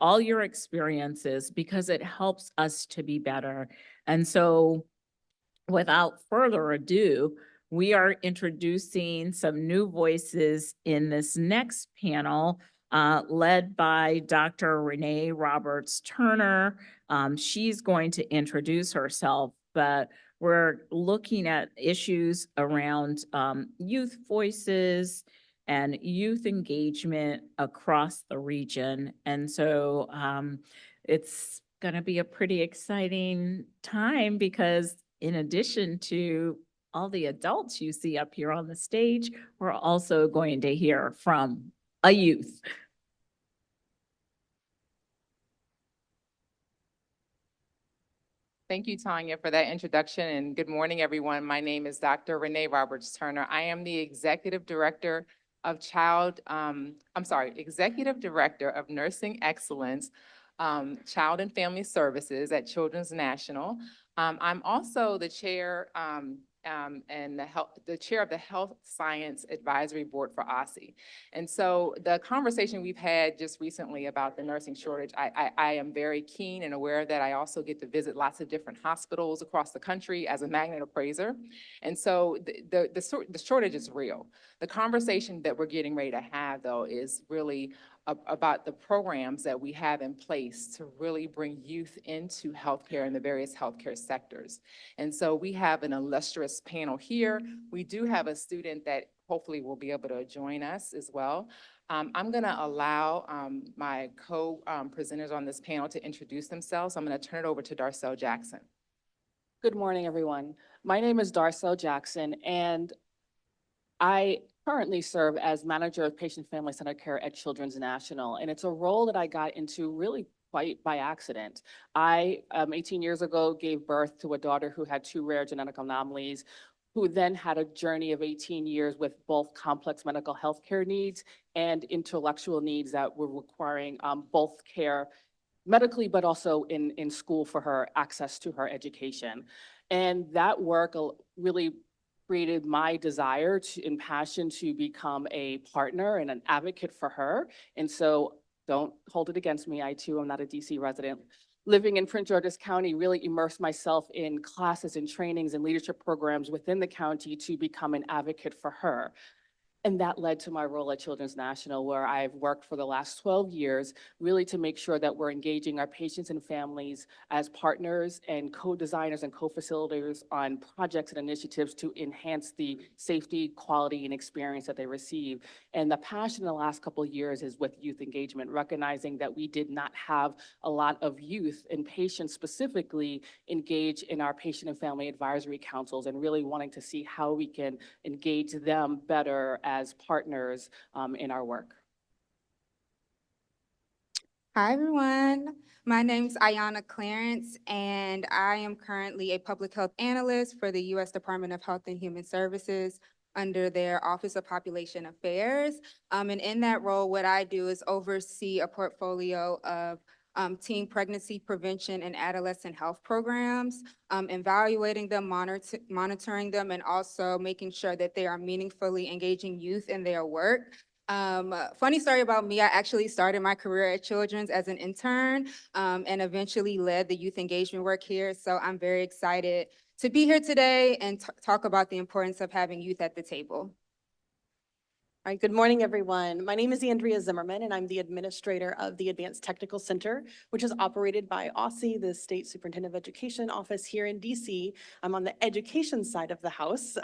all your experiences, because it helps us to be better. And so without further ado, we are introducing some new voices in this next panel, led by Dr. Renee Roberts Turner. She's going to introduce herself, but we're looking at issues around youth voices and youth engagement across the region. And so it's going to be a pretty exciting time because in addition to all the adults you see up here on the stage, we're also going to hear from a youth. Thank you, Tanya, for that introduction, and good morning, everyone. My name is Dr. Renee Roberts Turner. I am the Executive Director of Executive Director of Nursing Excellence, Child and Family Services at Children's National. I'm also the chair and the chair of the Health Science Advisory Board for OSSI. And so the conversation we've had just recently about the nursing shortage, I am very keen and aware that I also get to visit lots of different hospitals across the country as a magnet appraiser. And so the shortage is real. The conversation that we're getting ready to have, though, is really about the programs that we have in place to really bring youth into healthcare and the various healthcare sectors. And so we have an illustrious panel here. We do have a student that hopefully will be able to join us as well. I'm going to allow my co-presenters on this panel to introduce themselves. I'm going to turn it over to Darcel Jackson. Good morning, everyone. My name is Darcel Jackson, and I currently serve as Manager of Patient Family Centered Care at Children's National, and it's a role that I got into really quite by accident. I, 18 years ago, gave birth to a daughter who had 2 rare genetic anomalies, who then had a journey of 18 years with both complex medical health care needs and intellectual needs that were requiring both care medically, but also in school for her access to her education. And that work really created my desire and passion to become a partner and an advocate for her. And so don't hold it against me. I too am not a DC resident. Living in Prince George's County, really immersed myself in classes and trainings and leadership programs within the county to become an advocate for her. And that led to my role at Children's National, where I've worked for the last 12 years, really to make sure that we're engaging our patients and families as partners and co-designers and co-facilitators on projects and initiatives to enhance the safety, quality, and experience that they receive. And the passion in the last couple of years is with youth engagement, recognizing that we did not have a lot of youth and patients specifically engage in our patient and family advisory councils, and really wanting to see how we can engage them better as partners in our work. Hi, everyone. My name is Ayana Clarence, and I am currently a public health analyst for the U.S. Department of Health and Human Services under their Office of Population Affairs. And in that role, what I do is oversee a portfolio of teen pregnancy prevention and adolescent health programs, evaluating them, monitoring them, and also making sure that they are meaningfully engaging youth in their work. Funny story about me, I actually started my career at Children's as an intern and eventually led the youth engagement work here. So I'm very excited to be here today and talk about the importance of having youth at the table. All right, good morning, everyone. My name is Andrea Zimmerman, and I'm the administrator of the Advanced Technical Center, which is operated by OSSI, the State Superintendent of Education office here in DC. I'm on the education side of the house,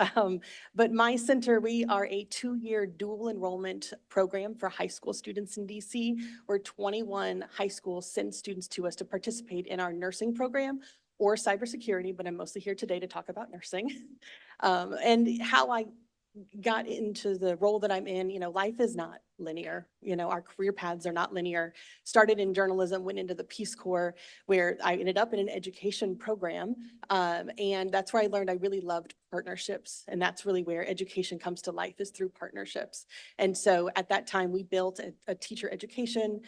but my center, we are a 2-year dual enrollment program for high school students in DC, where 21 high schools send students to us to participate in our nursing program or cybersecurity, but I'm mostly here today to talk about nursing. And how I got into the role that I'm in, life is not linear. Our career paths are not linear. Started in journalism, went into the Peace Corps, where I ended up in an education program. And that's where I learned I really loved partnerships. And that's really where education comes to life, is through partnerships. And so at that time, we built a teacher education,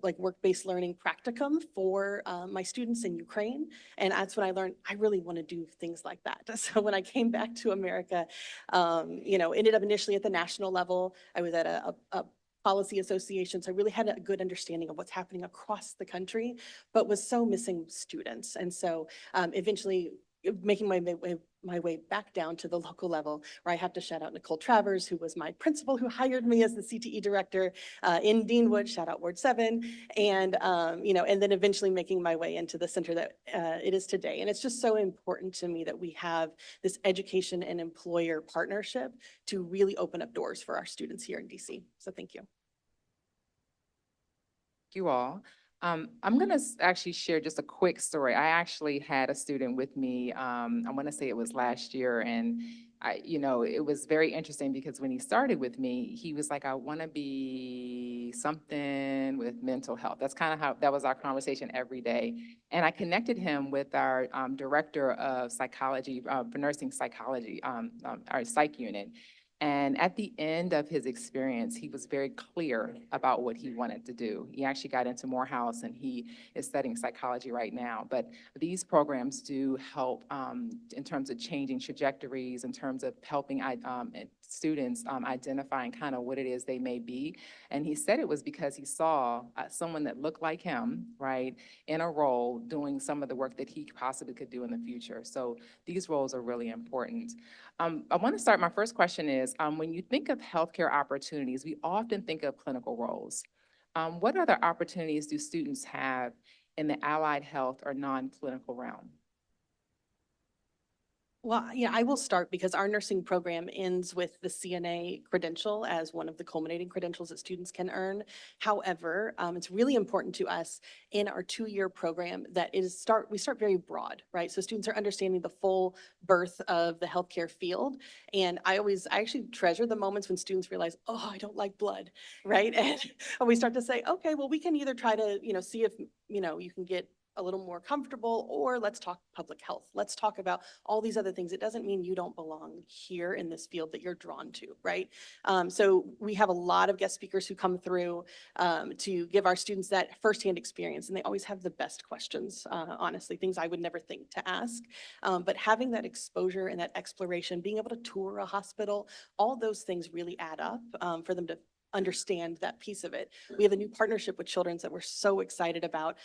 like work-based learning practicum for my students in Ukraine. And that's when I learned I really want to do things like that. So when I came back to America, ended up initially at the national level. I was at a policy association, so I really had a good understanding of what's happening across the country, but was so missing students. And so eventually making my way back down to the local level, where I have to shout out Nicole Travers, who was my principal, who hired me as the CTE director in Deanwood, shout out Ward 7, and, and then eventually making my way into the center that it is today. And it's just so important to me that we have this education and employer partnership to really open up doors for our students here in DC. So thank you. You all. I'm going to actually share just a quick story. I actually had a student with me, I want to say it was last year, and it was very interesting because when he started with me, he was like, I want to be something with mental health. That's kind of how, that was our conversation every day. And I connected him with our director of psychology, for nursing psychology, our psych unit. And at the end of his experience, he was very clear about what he wanted to do. He actually got into Morehouse and he is studying psychology right now. But these programs do help in terms of changing trajectories, in terms of helping students identifying kind of what it is they may be. And he said it was because he saw someone that looked like him, right, in a role doing some of the work that he possibly could do in the future. So these roles are really important. I want to start, my first question is, when you think of healthcare opportunities, we often think of clinical roles. What other opportunities do students have in the allied health or non-clinical realm? Well, yeah, I will start because our nursing program ends with the CNA credential as one of the culminating credentials that students can earn. However, it's really important to us in our 2-year program that we start very broad, right? So students are understanding the full birth of the healthcare field. And I actually treasure the moments when students realize, oh, I don't like blood, right? And we start to say, okay, well, we can either try to, see if, you can get a little more comfortable, or let's talk public health. Let's talk about all these other things. It doesn't mean you don't belong here in this field that you're drawn to, right? So we have a lot of guest speakers who come through to give our students that firsthand experience, and they always have the best questions, honestly, things I would never think to ask. But having that exposure and that exploration, being able to tour a hospital, all those things really add up for them to understand that piece of it. We have a new partnership with Children's that we're so excited about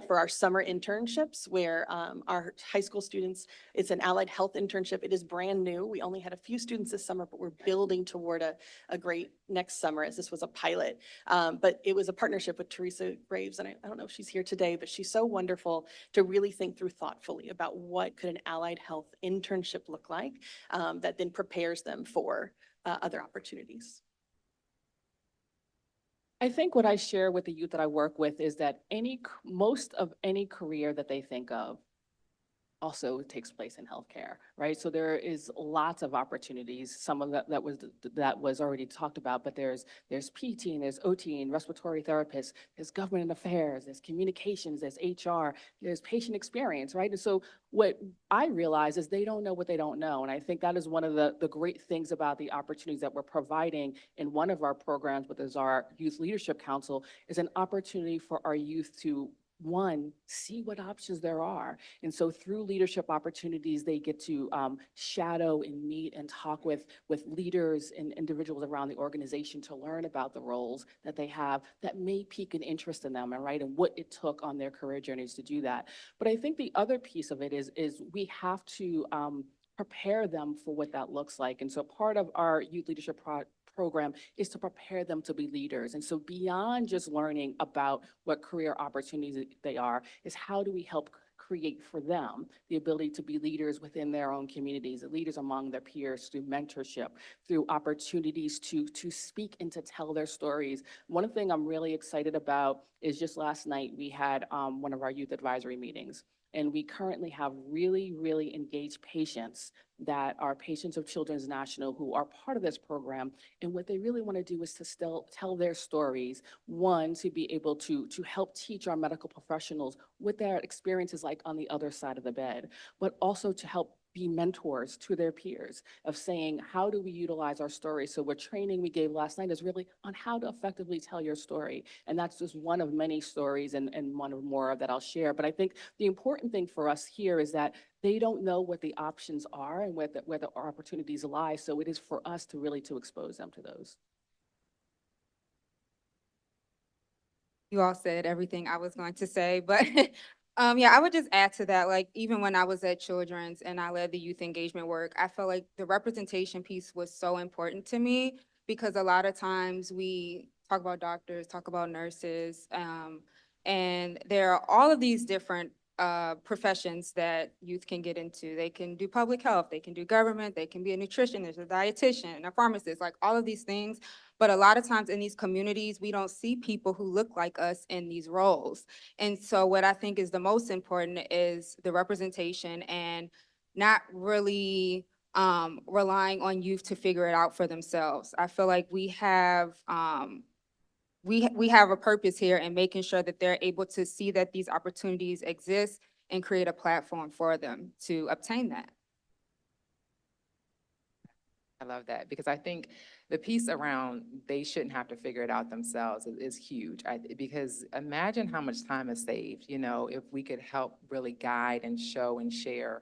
for our summer internships, where our high school students, it's an allied health internship. It is brand new. We only had a few students this summer, but we're building toward a great next summer, as this was a pilot. But it was a partnership with Teresa Graves, and I don't know if she's here today, but she's so wonderful to really think through thoughtfully about what could an allied health internship look like that then prepares them for other opportunities. I think what I share with the youth that I work with is that most of any career that they think of also takes place in healthcare, right? So there is lots of opportunities. Some of that was already talked about, but there's PT, and there's OT, and respiratory therapists, there's government affairs, there's communications, there's HR, there's patient experience, right? And so what I realize is they don't know what they don't know. And I think that is one of the great things about the opportunities that we're providing in one of our programs, which is our Youth Leadership Council, is an opportunity for our youth to see what options there are. And so through leadership opportunities, they get to shadow and meet and talk with leaders and individuals around the organization to learn about the roles that they have that may pique an interest in them, right? And what it took on their career journeys to do that. But I think the other piece of it is we have to prepare them for what that looks like. And so part of our youth leadership program is to prepare them to be leaders. And so beyond just learning about what career opportunities they are, is how do we help create for them the ability to be leaders within their own communities, leaders among their peers, through mentorship, through opportunities to speak and to tell their stories. One thing I'm really excited about is just last night we had one of our youth advisory meetings. And we currently have really, really engaged patients that are patients of Children's National who are part of this program. And what they really want to do is to still tell their stories. One, to be able to help teach our medical professionals what their experience is like on the other side of the bed, but also to help be mentors to their peers of saying, how do we utilize our stories? So what training we gave last night is really on how to effectively tell your story. And that's just one of many stories and one of more that I'll share. But I think the important thing for us here is that they don't know what the options are and where the opportunities lie. So it is for us to really to expose them to those. You all said everything I was going to say, but Yeah, I would just add to that, like, even when I was at Children's and I led the youth engagement work, I felt like the representation piece was so important to me because a lot of times we talk about doctors, talk about nurses, and there are all of these different professions that youth can get into. They can do public health, they can do government, they can be a nutritionist, a dietitian, a pharmacist, like all of these things. But a lot of times in these communities, we don't see people who look like us in these roles. And so what I think is the most important is the representation and not really relying on youth to figure it out for themselves. I feel like we have we have a purpose here in making sure that they're able to see that these opportunities exist and create a platform for them to obtain that. I love that because I think the piece around they shouldn't have to figure it out themselves is huge. Because imagine how much time is saved, you know, if we could help really guide and show and share.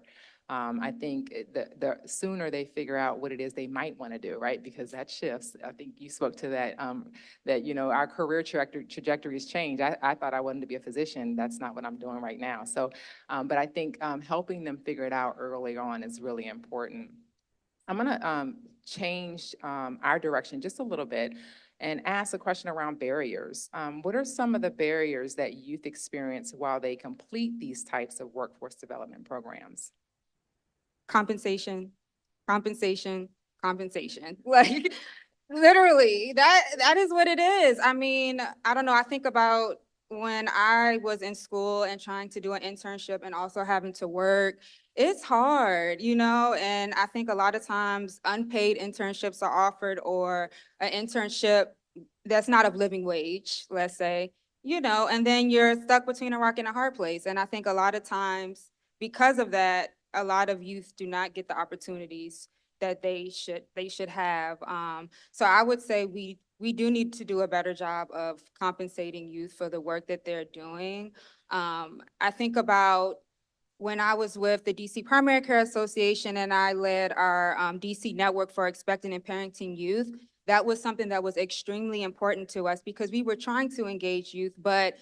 I think the sooner they figure out what it is they might want to do, right? Because that shifts. I think you spoke to that, that, you know, our career trajectories change. I thought I wanted to be a physician. That's not what I'm doing right now. So, but I think helping them figure it out early on is really important. I'm gonna change our direction just a little bit and ask a question around barriers. What are some of the barriers that youth experience while they complete these types of workforce development programs? Compensation, compensation, compensation. Like literally, that is what it is. I mean, I don't know. I think about when I was in school and trying to do an internship and also having to work. It's hard, you know, and I think a lot of times unpaid internships are offered or an internship that's not of living wage, let's say, you know, and then you're stuck between a rock and a hard place. And I think a lot of times because of that, a lot of youth do not get the opportunities that they should have. So I would say we do need to do a better job of compensating youth for the work that they're doing. I think about when I was with the DC Primary Care Association and I led our DC network for expecting and parenting youth. That was something that was extremely important to us because we were trying to engage youth, but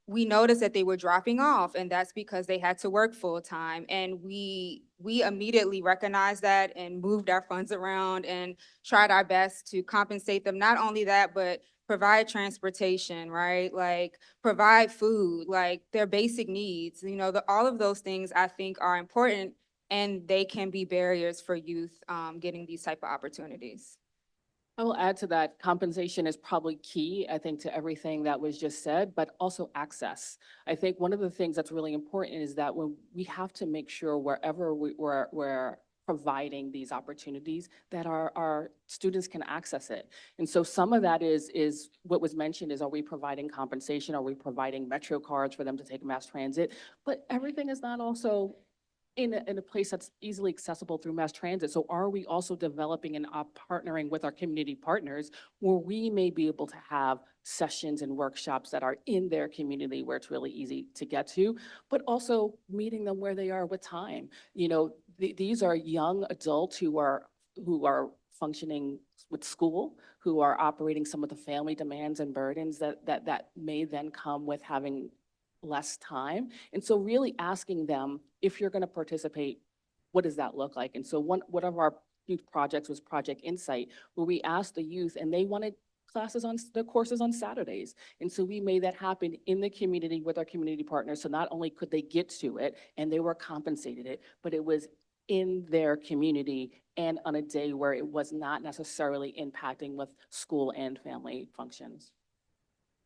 we noticed that they were dropping off, and that's because they had to work full time. And we immediately recognized that and moved our funds around and tried our best to compensate them. Not only that, but provide transportation, right? Like provide food, like their basic needs. You know, all of those things I think are important, and they can be barriers for youth getting these type of opportunities. I will add to that, compensation is probably key, I think, to everything that was just said, but also access. I think one of the things that's really important is that when we have to make sure wherever we're providing these opportunities that our students can access it. And so some of that is what was mentioned is, are we providing compensation? Are we providing Metro cards for them to take mass transit? But everything is not also in a place that's easily accessible through mass transit. So are we also developing and partnering with our community partners where we may be able to have sessions and workshops that are in their community where it's really easy to get to, but also meeting them where they are with time. You know, these are young adults who are functioning with school, who are operating some of the family demands and burdens that may then come with having less time. And so really asking them, if you're going to participate, what does that look like? And so one of our youth projects was Project Insight, where we asked the youth and they wanted the courses on Saturdays. And so we made that happen in the community with our community partners. So not only could they get to it and they were compensated it, but it was in their community and on a day where it was not necessarily impacting with school and family functions.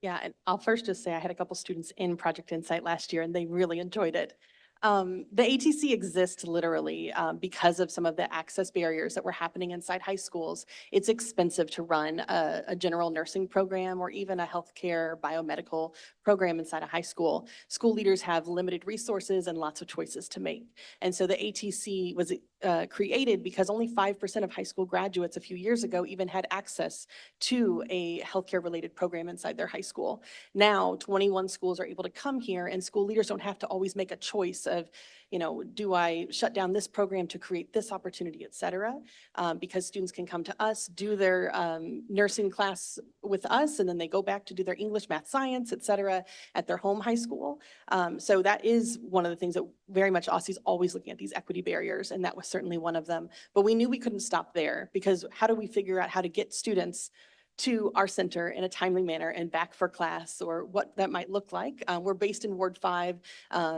Yeah, and I'll first just say I had a couple students in Project Insight last year and they really enjoyed it. The ATC exists literally because of some of the access barriers that were happening inside high schools. It's expensive to run a general nursing program or even a healthcare biomedical program inside a high school. School leaders have limited resources and lots of choices to make. And so the ATC was created because only 5% of high school graduates a few years ago even had access to a healthcare related program inside their high school. Now 21 schools are able to come here and school leaders don't have to always make a choice of, you know, do I shut down this program to create this opportunity, et cetera, because students can come to us, do their nursing class with us, and then they go back to do their English, math, science, et cetera, at their home high school. So that is one of the things that very much OSSE's always looking at, these equity barriers, and that was certainly one of them. But we knew we couldn't stop there, because how do we figure out how to get students to our center in a timely manner and back for class, or what that might look like? We're based in Ward 5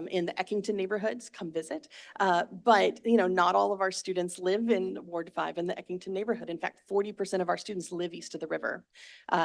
in the Eckington neighborhoods. Come visit. But not all of our students live in Ward 5 in the Eckington neighborhood. In fact, 40% of our students live east of the river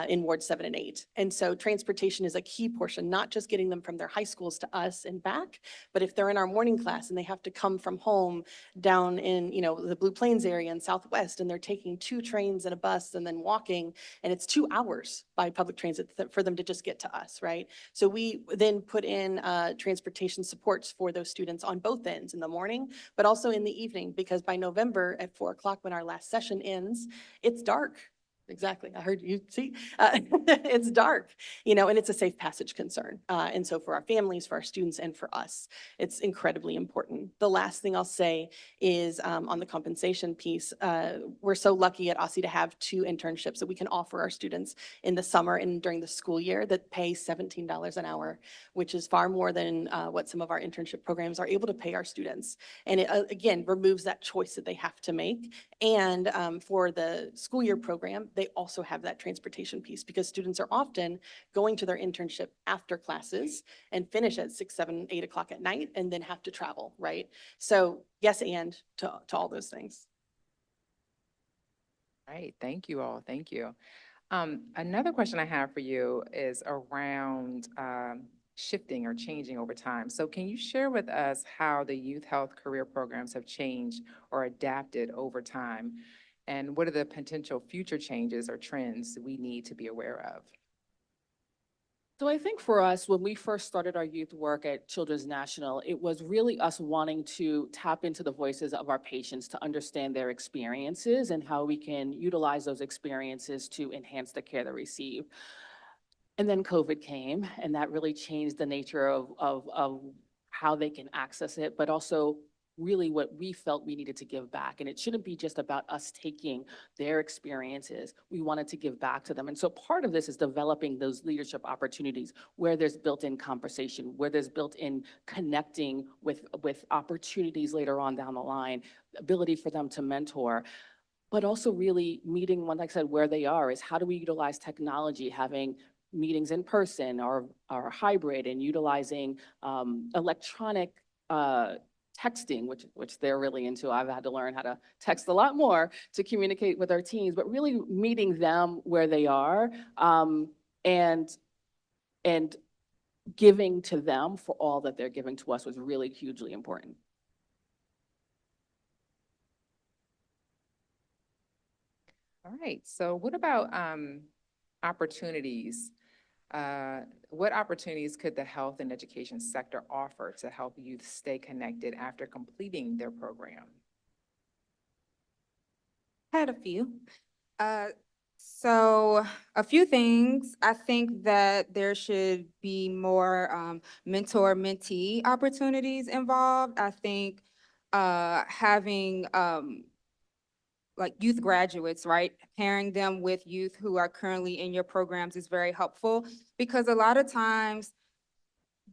in Ward 7 and 8. And so transportation is a key portion, not just getting them from their high schools to us and back, but if they're in our morning class and they have to come from home down in the Blue Plains area and Southwest, and they're taking 2 trains and a bus and then walking, and it's 2 hours by public transit for them to just get to us, right? So we then put in transportation supports for those students on both ends in the morning, but also in the evening, because by November at 4 o'clock, when our last session ends, it's dark. Exactly. I heard you see, it's dark, and it's a safe passage concern. And so for our families, for our students, and for us, it's incredibly important. The last thing I'll say is on the compensation piece, we're so lucky at OSSE to have 2 internships that we can offer our students in the summer and during the school year that pay $17 an hour, which is far more than what some of our internship programs are able to pay our students. And it, again, removes that choice that they have to make. And for the school year program, they also have that transportation piece, because students are often going to their internship after classes and finish at 6, 7, 8 o'clock at night, and then have to travel, right? So yes, and to all those things. Right, thank you all, thank you. Another question I have for you is around shifting or changing over time. So can you share with us how the youth health career programs have changed or adapted over time? And what are the potential future changes or trends we need to be aware of? So I think for us, when we first started our youth work at Children's National, it was really us wanting to tap into the voices of our patients to understand their experiences and how we can utilize those experiences to enhance the care they receive. And then COVID came, and that really changed the nature of how they can access it, but also really what we felt we needed to give back. And it shouldn't be just about us taking their experiences. We wanted to give back to them. And so part of this is developing those leadership opportunities where there's built-in conversation, where there's built-in connecting with opportunities later on down the line, ability for them to mentor, but also really meeting, like I said, where they are is how do we utilize technology, having meetings in person or hybrid, and utilizing electronic texting, which they're really into. I've had to learn how to text a lot more to communicate with our teams, but really meeting them where they are, and giving to them for all that they're giving to us was really hugely important. All right, so what about opportunities? What opportunities could the health and education sector offer to help youth stay connected after completing their program? Had a few. So a few things. I think that there should be more mentor-mentee opportunities involved. I think having like youth graduates, right? Pairing them with youth who are currently in your programs is very helpful, because a lot of times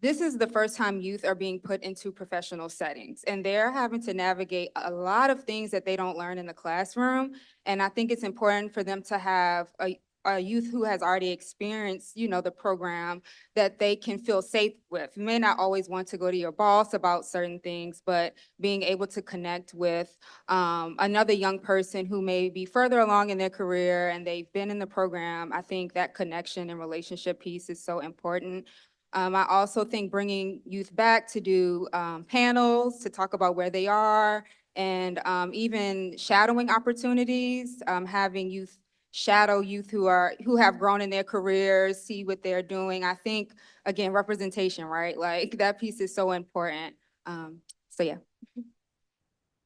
this is the first time youth are being put into professional settings, and they're having to navigate a lot of things that they don't learn in the classroom. And I think it's important for them to have a youth who has already experienced, the program, that they can feel safe with. You may not always want to go to your boss about certain things, but being able to connect with another young person who may be further along in their career and they've been in the program, I think that connection and relationship piece is so important. I also think bringing youth back to do panels to talk about where they are, and even shadowing opportunities, having youth shadow youth who have grown in their careers, see what they're doing. I think, again, representation, right? Like that piece is so important. So yeah.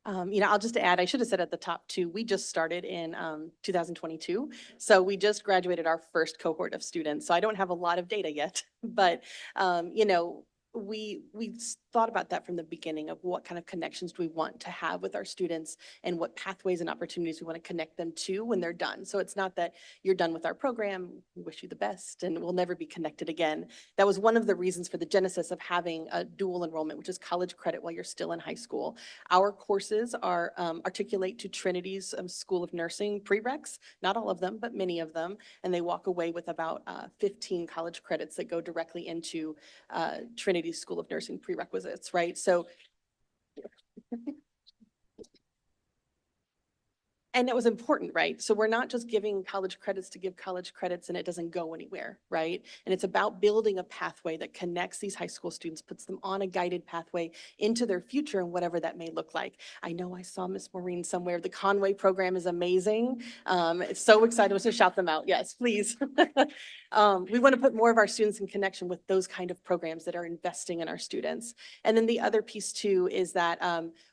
I'll just add, I should have said at the top too, we just started in 2022. So we just graduated our first cohort of students. So I don't have a lot of data yet, but we thought about that from the beginning of what kind of connections do we want to have with our students and what pathways and opportunities we want to connect them to when they're done. So it's not that you're done with our program, we wish you the best, and we'll never be connected again. That was one of the reasons for the genesis of having a dual enrollment, which is college credit while you're still in high school. Our courses are articulate to Trinity's School of Nursing prereqs, not all of them, but many of them, and they walk away with about 15 college credits that go directly into Trinity's School of Nursing prerequisites, right? So and it was important, right? So we're not just giving college credits to give college credits and it doesn't go anywhere, right? And it's about building a pathway that connects these high school students, puts them on a guided pathway into their future and whatever that may look like. I know I saw Miss Maureen somewhere. The Conway program is amazing. It's so excited to shout them out. Yes, please. We want to put more of our students in connection with those kind of programs that are investing in our students. And then the other piece too is that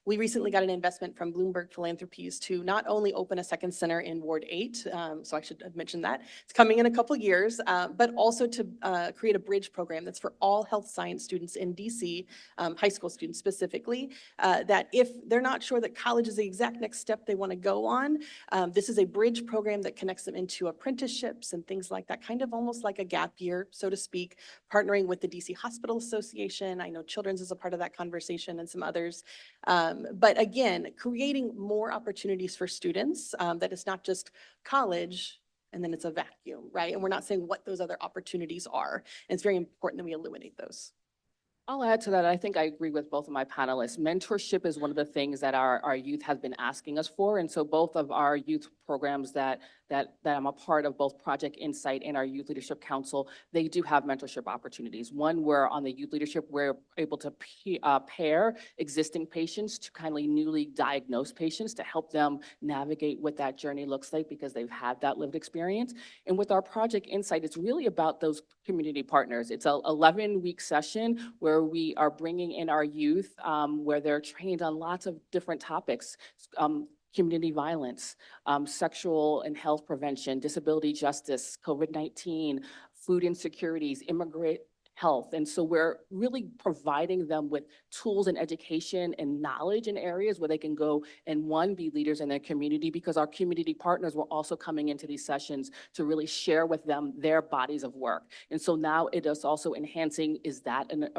we recently got an investment from Bloomberg Philanthropies to not only open a second center in Ward 8, so I should have mentioned that, it's coming in a couple years, but also to create a bridge program that's for all health science students in DC, high school students specifically, that if they're not sure that college is the exact next step they want to go on, this is a bridge program that connects them into apprenticeships and things like that, kind of almost like a gap year, so to speak, partnering with the DC Hospital Association. I know Children's is a part of that conversation and some others. But again, creating more opportunities for students, that it's not just college and then it's a vacuum, right? And we're not saying what those other opportunities are. And it's very important that we illuminate those. I'll add to that. I think I agree with both of my panelists. Mentorship is one of the things that our youth has been asking us for. And so both of our youth programs that I'm a part of, both Project Insight and our Youth Leadership Council, they do have mentorship opportunities. One, where on the youth leadership, we're able to pair existing patients to kindly newly diagnosed patients to help them navigate what that journey looks like because they've had that lived experience. And with our Project Insight, it's really about those community partners. It's an 11-week session where we are bringing in our youth, where they're trained on lots of different topics, community violence, sexual and health prevention, disability justice, COVID-19, food insecurities, immigrant health. And so we're really providing them with tools and education and knowledge in areas where they can go and one, be leaders in their community, because our community partners were also coming into these sessions to really share with them their bodies of work. And so now it is also enhancing, is that an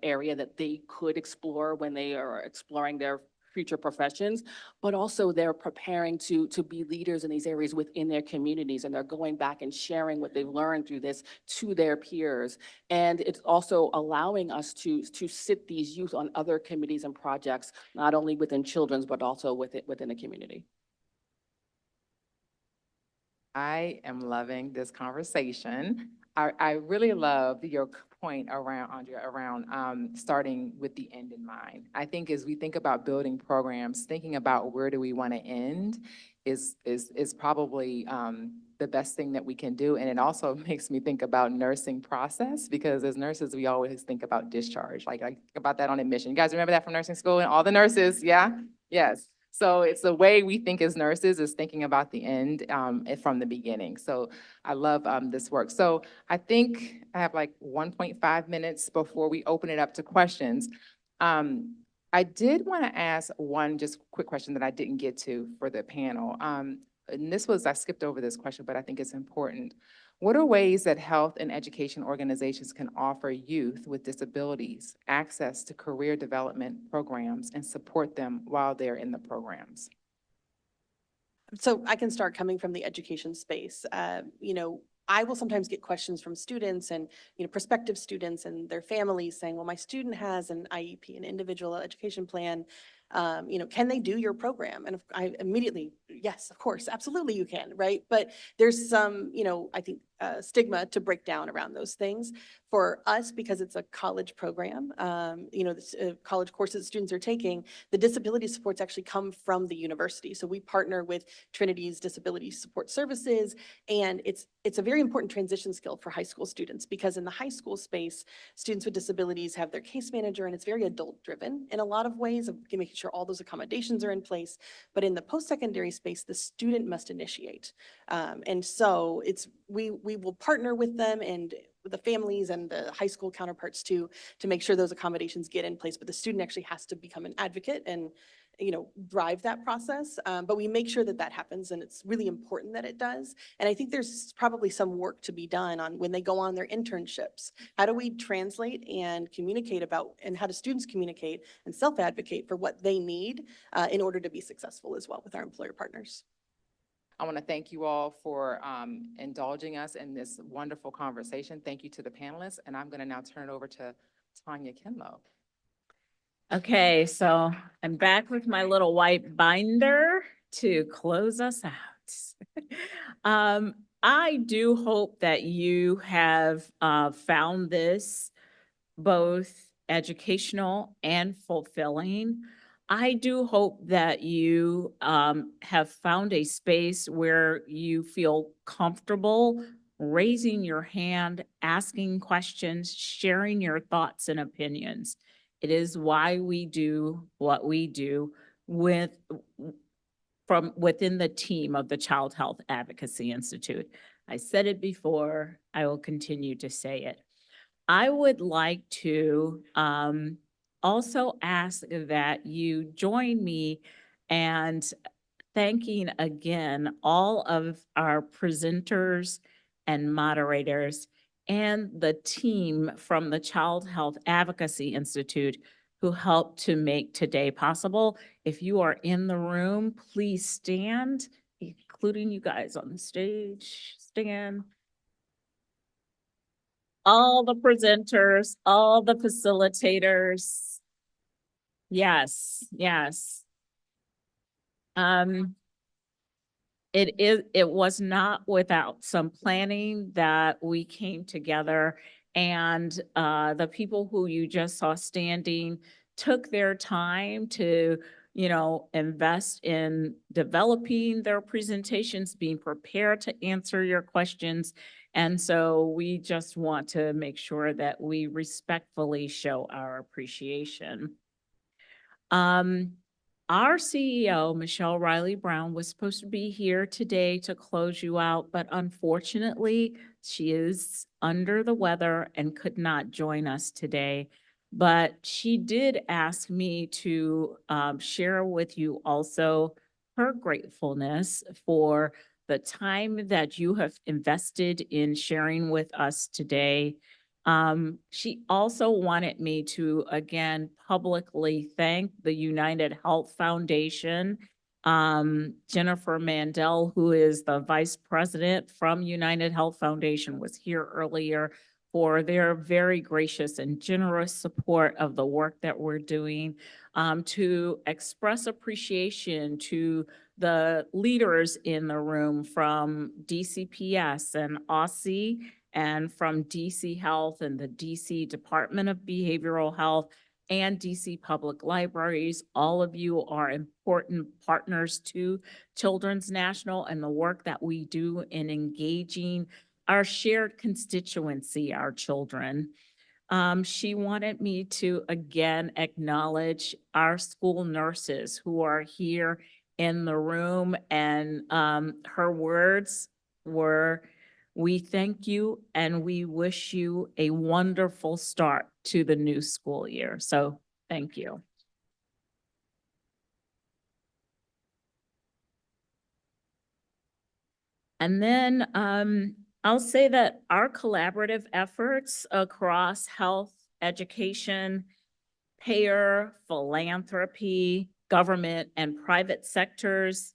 area that they could explore when they are exploring their future professions, but also they're preparing to be leaders in these areas within their communities, and they're going back and sharing what they've learned through this to their peers. And it's also allowing us to sit these youth on other committees and projects, not only within Children's, but also within the community. I am loving this conversation. I really love your point around, Andrea, around starting with the end in mind. I think as we think about building programs, thinking about where do we want to end is probably the best thing that we can do. And it also makes me think about nursing process, because as nurses, we always think about discharge. Like I think about that on admission. You guys remember that from nursing school and all the nurses? Yeah? Yes. So it's the way we think as nurses is thinking about the end from the beginning. So I love this work. So I think I have like 1.5 minutes before we open it up to questions. I did want to ask one just quick question that I didn't get to for the panel. And this was, I skipped over this question, but I think it's important. What are ways that health and education organizations can offer youth with disabilities access to career development programs and support them while they're in the programs? So I can start coming from the education space. You know, I will sometimes get questions from students and, you know, prospective students and their families saying, well, my student has an IEP, an individual education plan. You know, can they do your program? And I immediately, yes, of course, absolutely you can, right? But there's some, you know, I think stigma to break down around those things. For us, because it's a college program, you know, the college courses students are taking, the disability supports actually come from the university. So we partner with Trinity's Disability Support Services, and it's a very important transition skill for high school students, because in the high school space, students with disabilities have their case manager, and it's very adult driven in a lot of ways of making making sure all those accommodations are in place. But in the post-secondary space, the student must initiate. And so we will partner with them and with the families and the high school counterparts to make sure those accommodations get in place. But the student actually has to become an advocate and, drive that process. But we make sure that that happens, and it's really important that it does. And I think there's probably some work to be done on when they go on their internships. How do we translate and communicate about, and how do students communicate and self-advocate for what they need in order to be successful as well with our employer partners? I want to thank you all for indulging us in this wonderful conversation. Thank you to the panelists, and I'm going to now turn it over to Tanya Kinlow. Okay, so I'm back with my little white binder to close us out. I do hope that you have found this both educational and fulfilling. I do hope that you have found a space where you feel comfortable raising your hand, asking questions, sharing your thoughts and opinions. It is why we do what we do from within the team of the Child Health Advocacy Institute. I said it before, I will continue to say it. I would like to also ask that you join me and thanking again all of our presenters and moderators and the team from the Child Health Advocacy Institute who helped to make today possible. If you are in the room, please stand, including you guys on the stage. Stand. All the presenters, all the facilitators. Yes, yes. It was not without some planning that we came together, and the people who you just saw standing took their time to, invest in developing their presentations, being prepared to answer your questions. And so we just want to make sure that we respectfully show our appreciation. Our CEO, Michelle Riley Brown, was supposed to be here today to close you out, but unfortunately, she is under the weather and could not join us today. But she did ask me to share with you also her gratefulness for the time that you have invested in sharing with us today. She also wanted me to, again, publicly thank the United Health Foundation, Jennifer Mandel, who is the vice president from United Health Foundation, was here earlier, for their very gracious and generous support of the work that we're doing, to express appreciation to the leaders in the room from DCPS and OSSI, and from DC Health and the DC Department of Behavioral Health and DC Public Libraries. All of you are important partners to Children's National and the work that we do in engaging our shared constituency, our children. She wanted me to again acknowledge our school nurses who are here in the room, and her words were, "We thank you and we wish you a wonderful start to the new school year." So thank you. And then I'll say that our collaborative efforts across health, education, payer, philanthropy, government, and private sectors,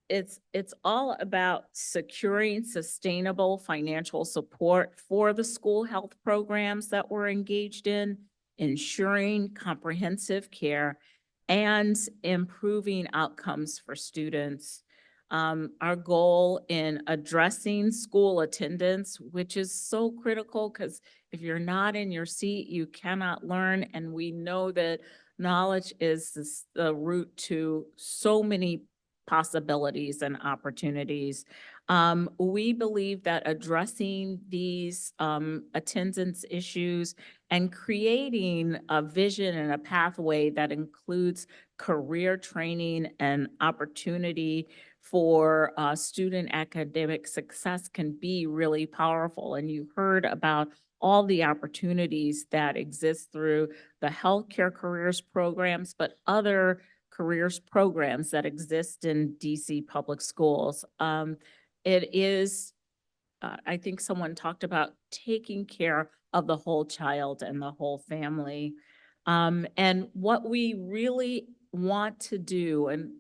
it's all about securing sustainable financial support for the school health programs that we're engaged in, ensuring comprehensive care, and improving outcomes for students. Our goal in addressing school attendance, which is so critical, because if you're not in your seat, you cannot learn. And we know that knowledge is the root to so many possibilities and opportunities. We believe that addressing these attendance issues and creating a vision and a pathway that includes career training and opportunity for student academic success can be really powerful. And you heard about all the opportunities that exist through the healthcare careers programs, but other careers programs that exist in DC public schools. It is, I think someone talked about taking care of the whole child and the whole family. And what we really want to do, and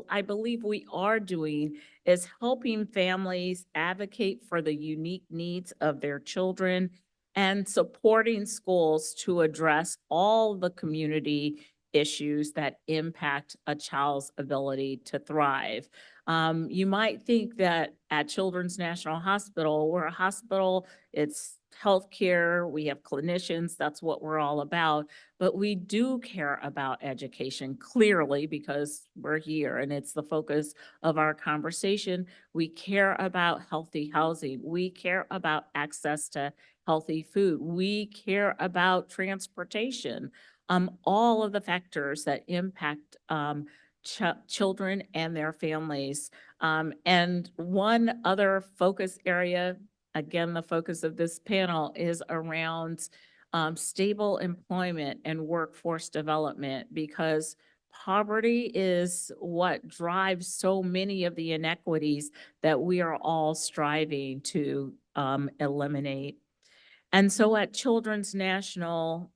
I believe we are doing, is helping families advocate for the unique needs of their children and supporting schools to address all the community issues that impact a child's ability to thrive. You might think that at Children's National Hospital, we're a hospital, it's healthcare, we have clinicians, that's what we're all about. But we do care about education clearly because we're here and it's the focus of our conversation. We care about healthy housing. We care about access to healthy food. We care about transportation. All of the factors that impact children and their families. And one other focus area, again, the focus of this panel is around stable employment and workforce development, because poverty is what drives so many of the inequities that we are all striving to eliminate. And so at Children's National,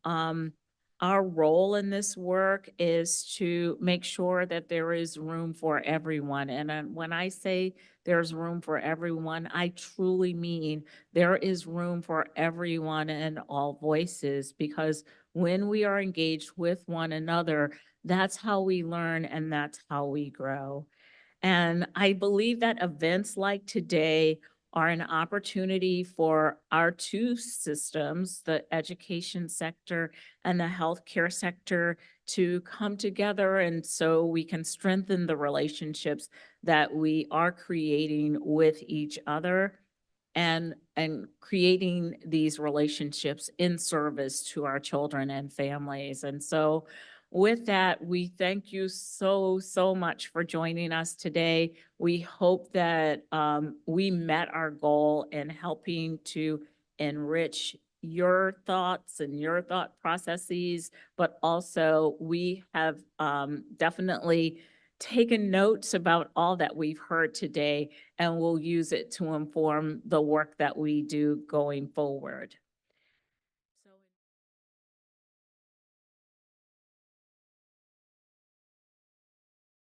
our role in this work is to make sure that there is room for everyone. And when I say there's room for everyone, I truly mean there is room for everyone and all voices, because when we are engaged with one another, that's how we learn and that's how we grow. And I believe that events like today are an opportunity for our two systems, the education sector and the healthcare sector, to come together, and so we can strengthen the relationships that we are creating with each other and creating these relationships in service to our children and families. And so with that, we thank you so, so much for joining us today. We hope that we met our goal in helping to enrich your thoughts and your thought processes, but also we have definitely taken notes about all that we've heard today, and we'll use it to inform the work that we do going forward.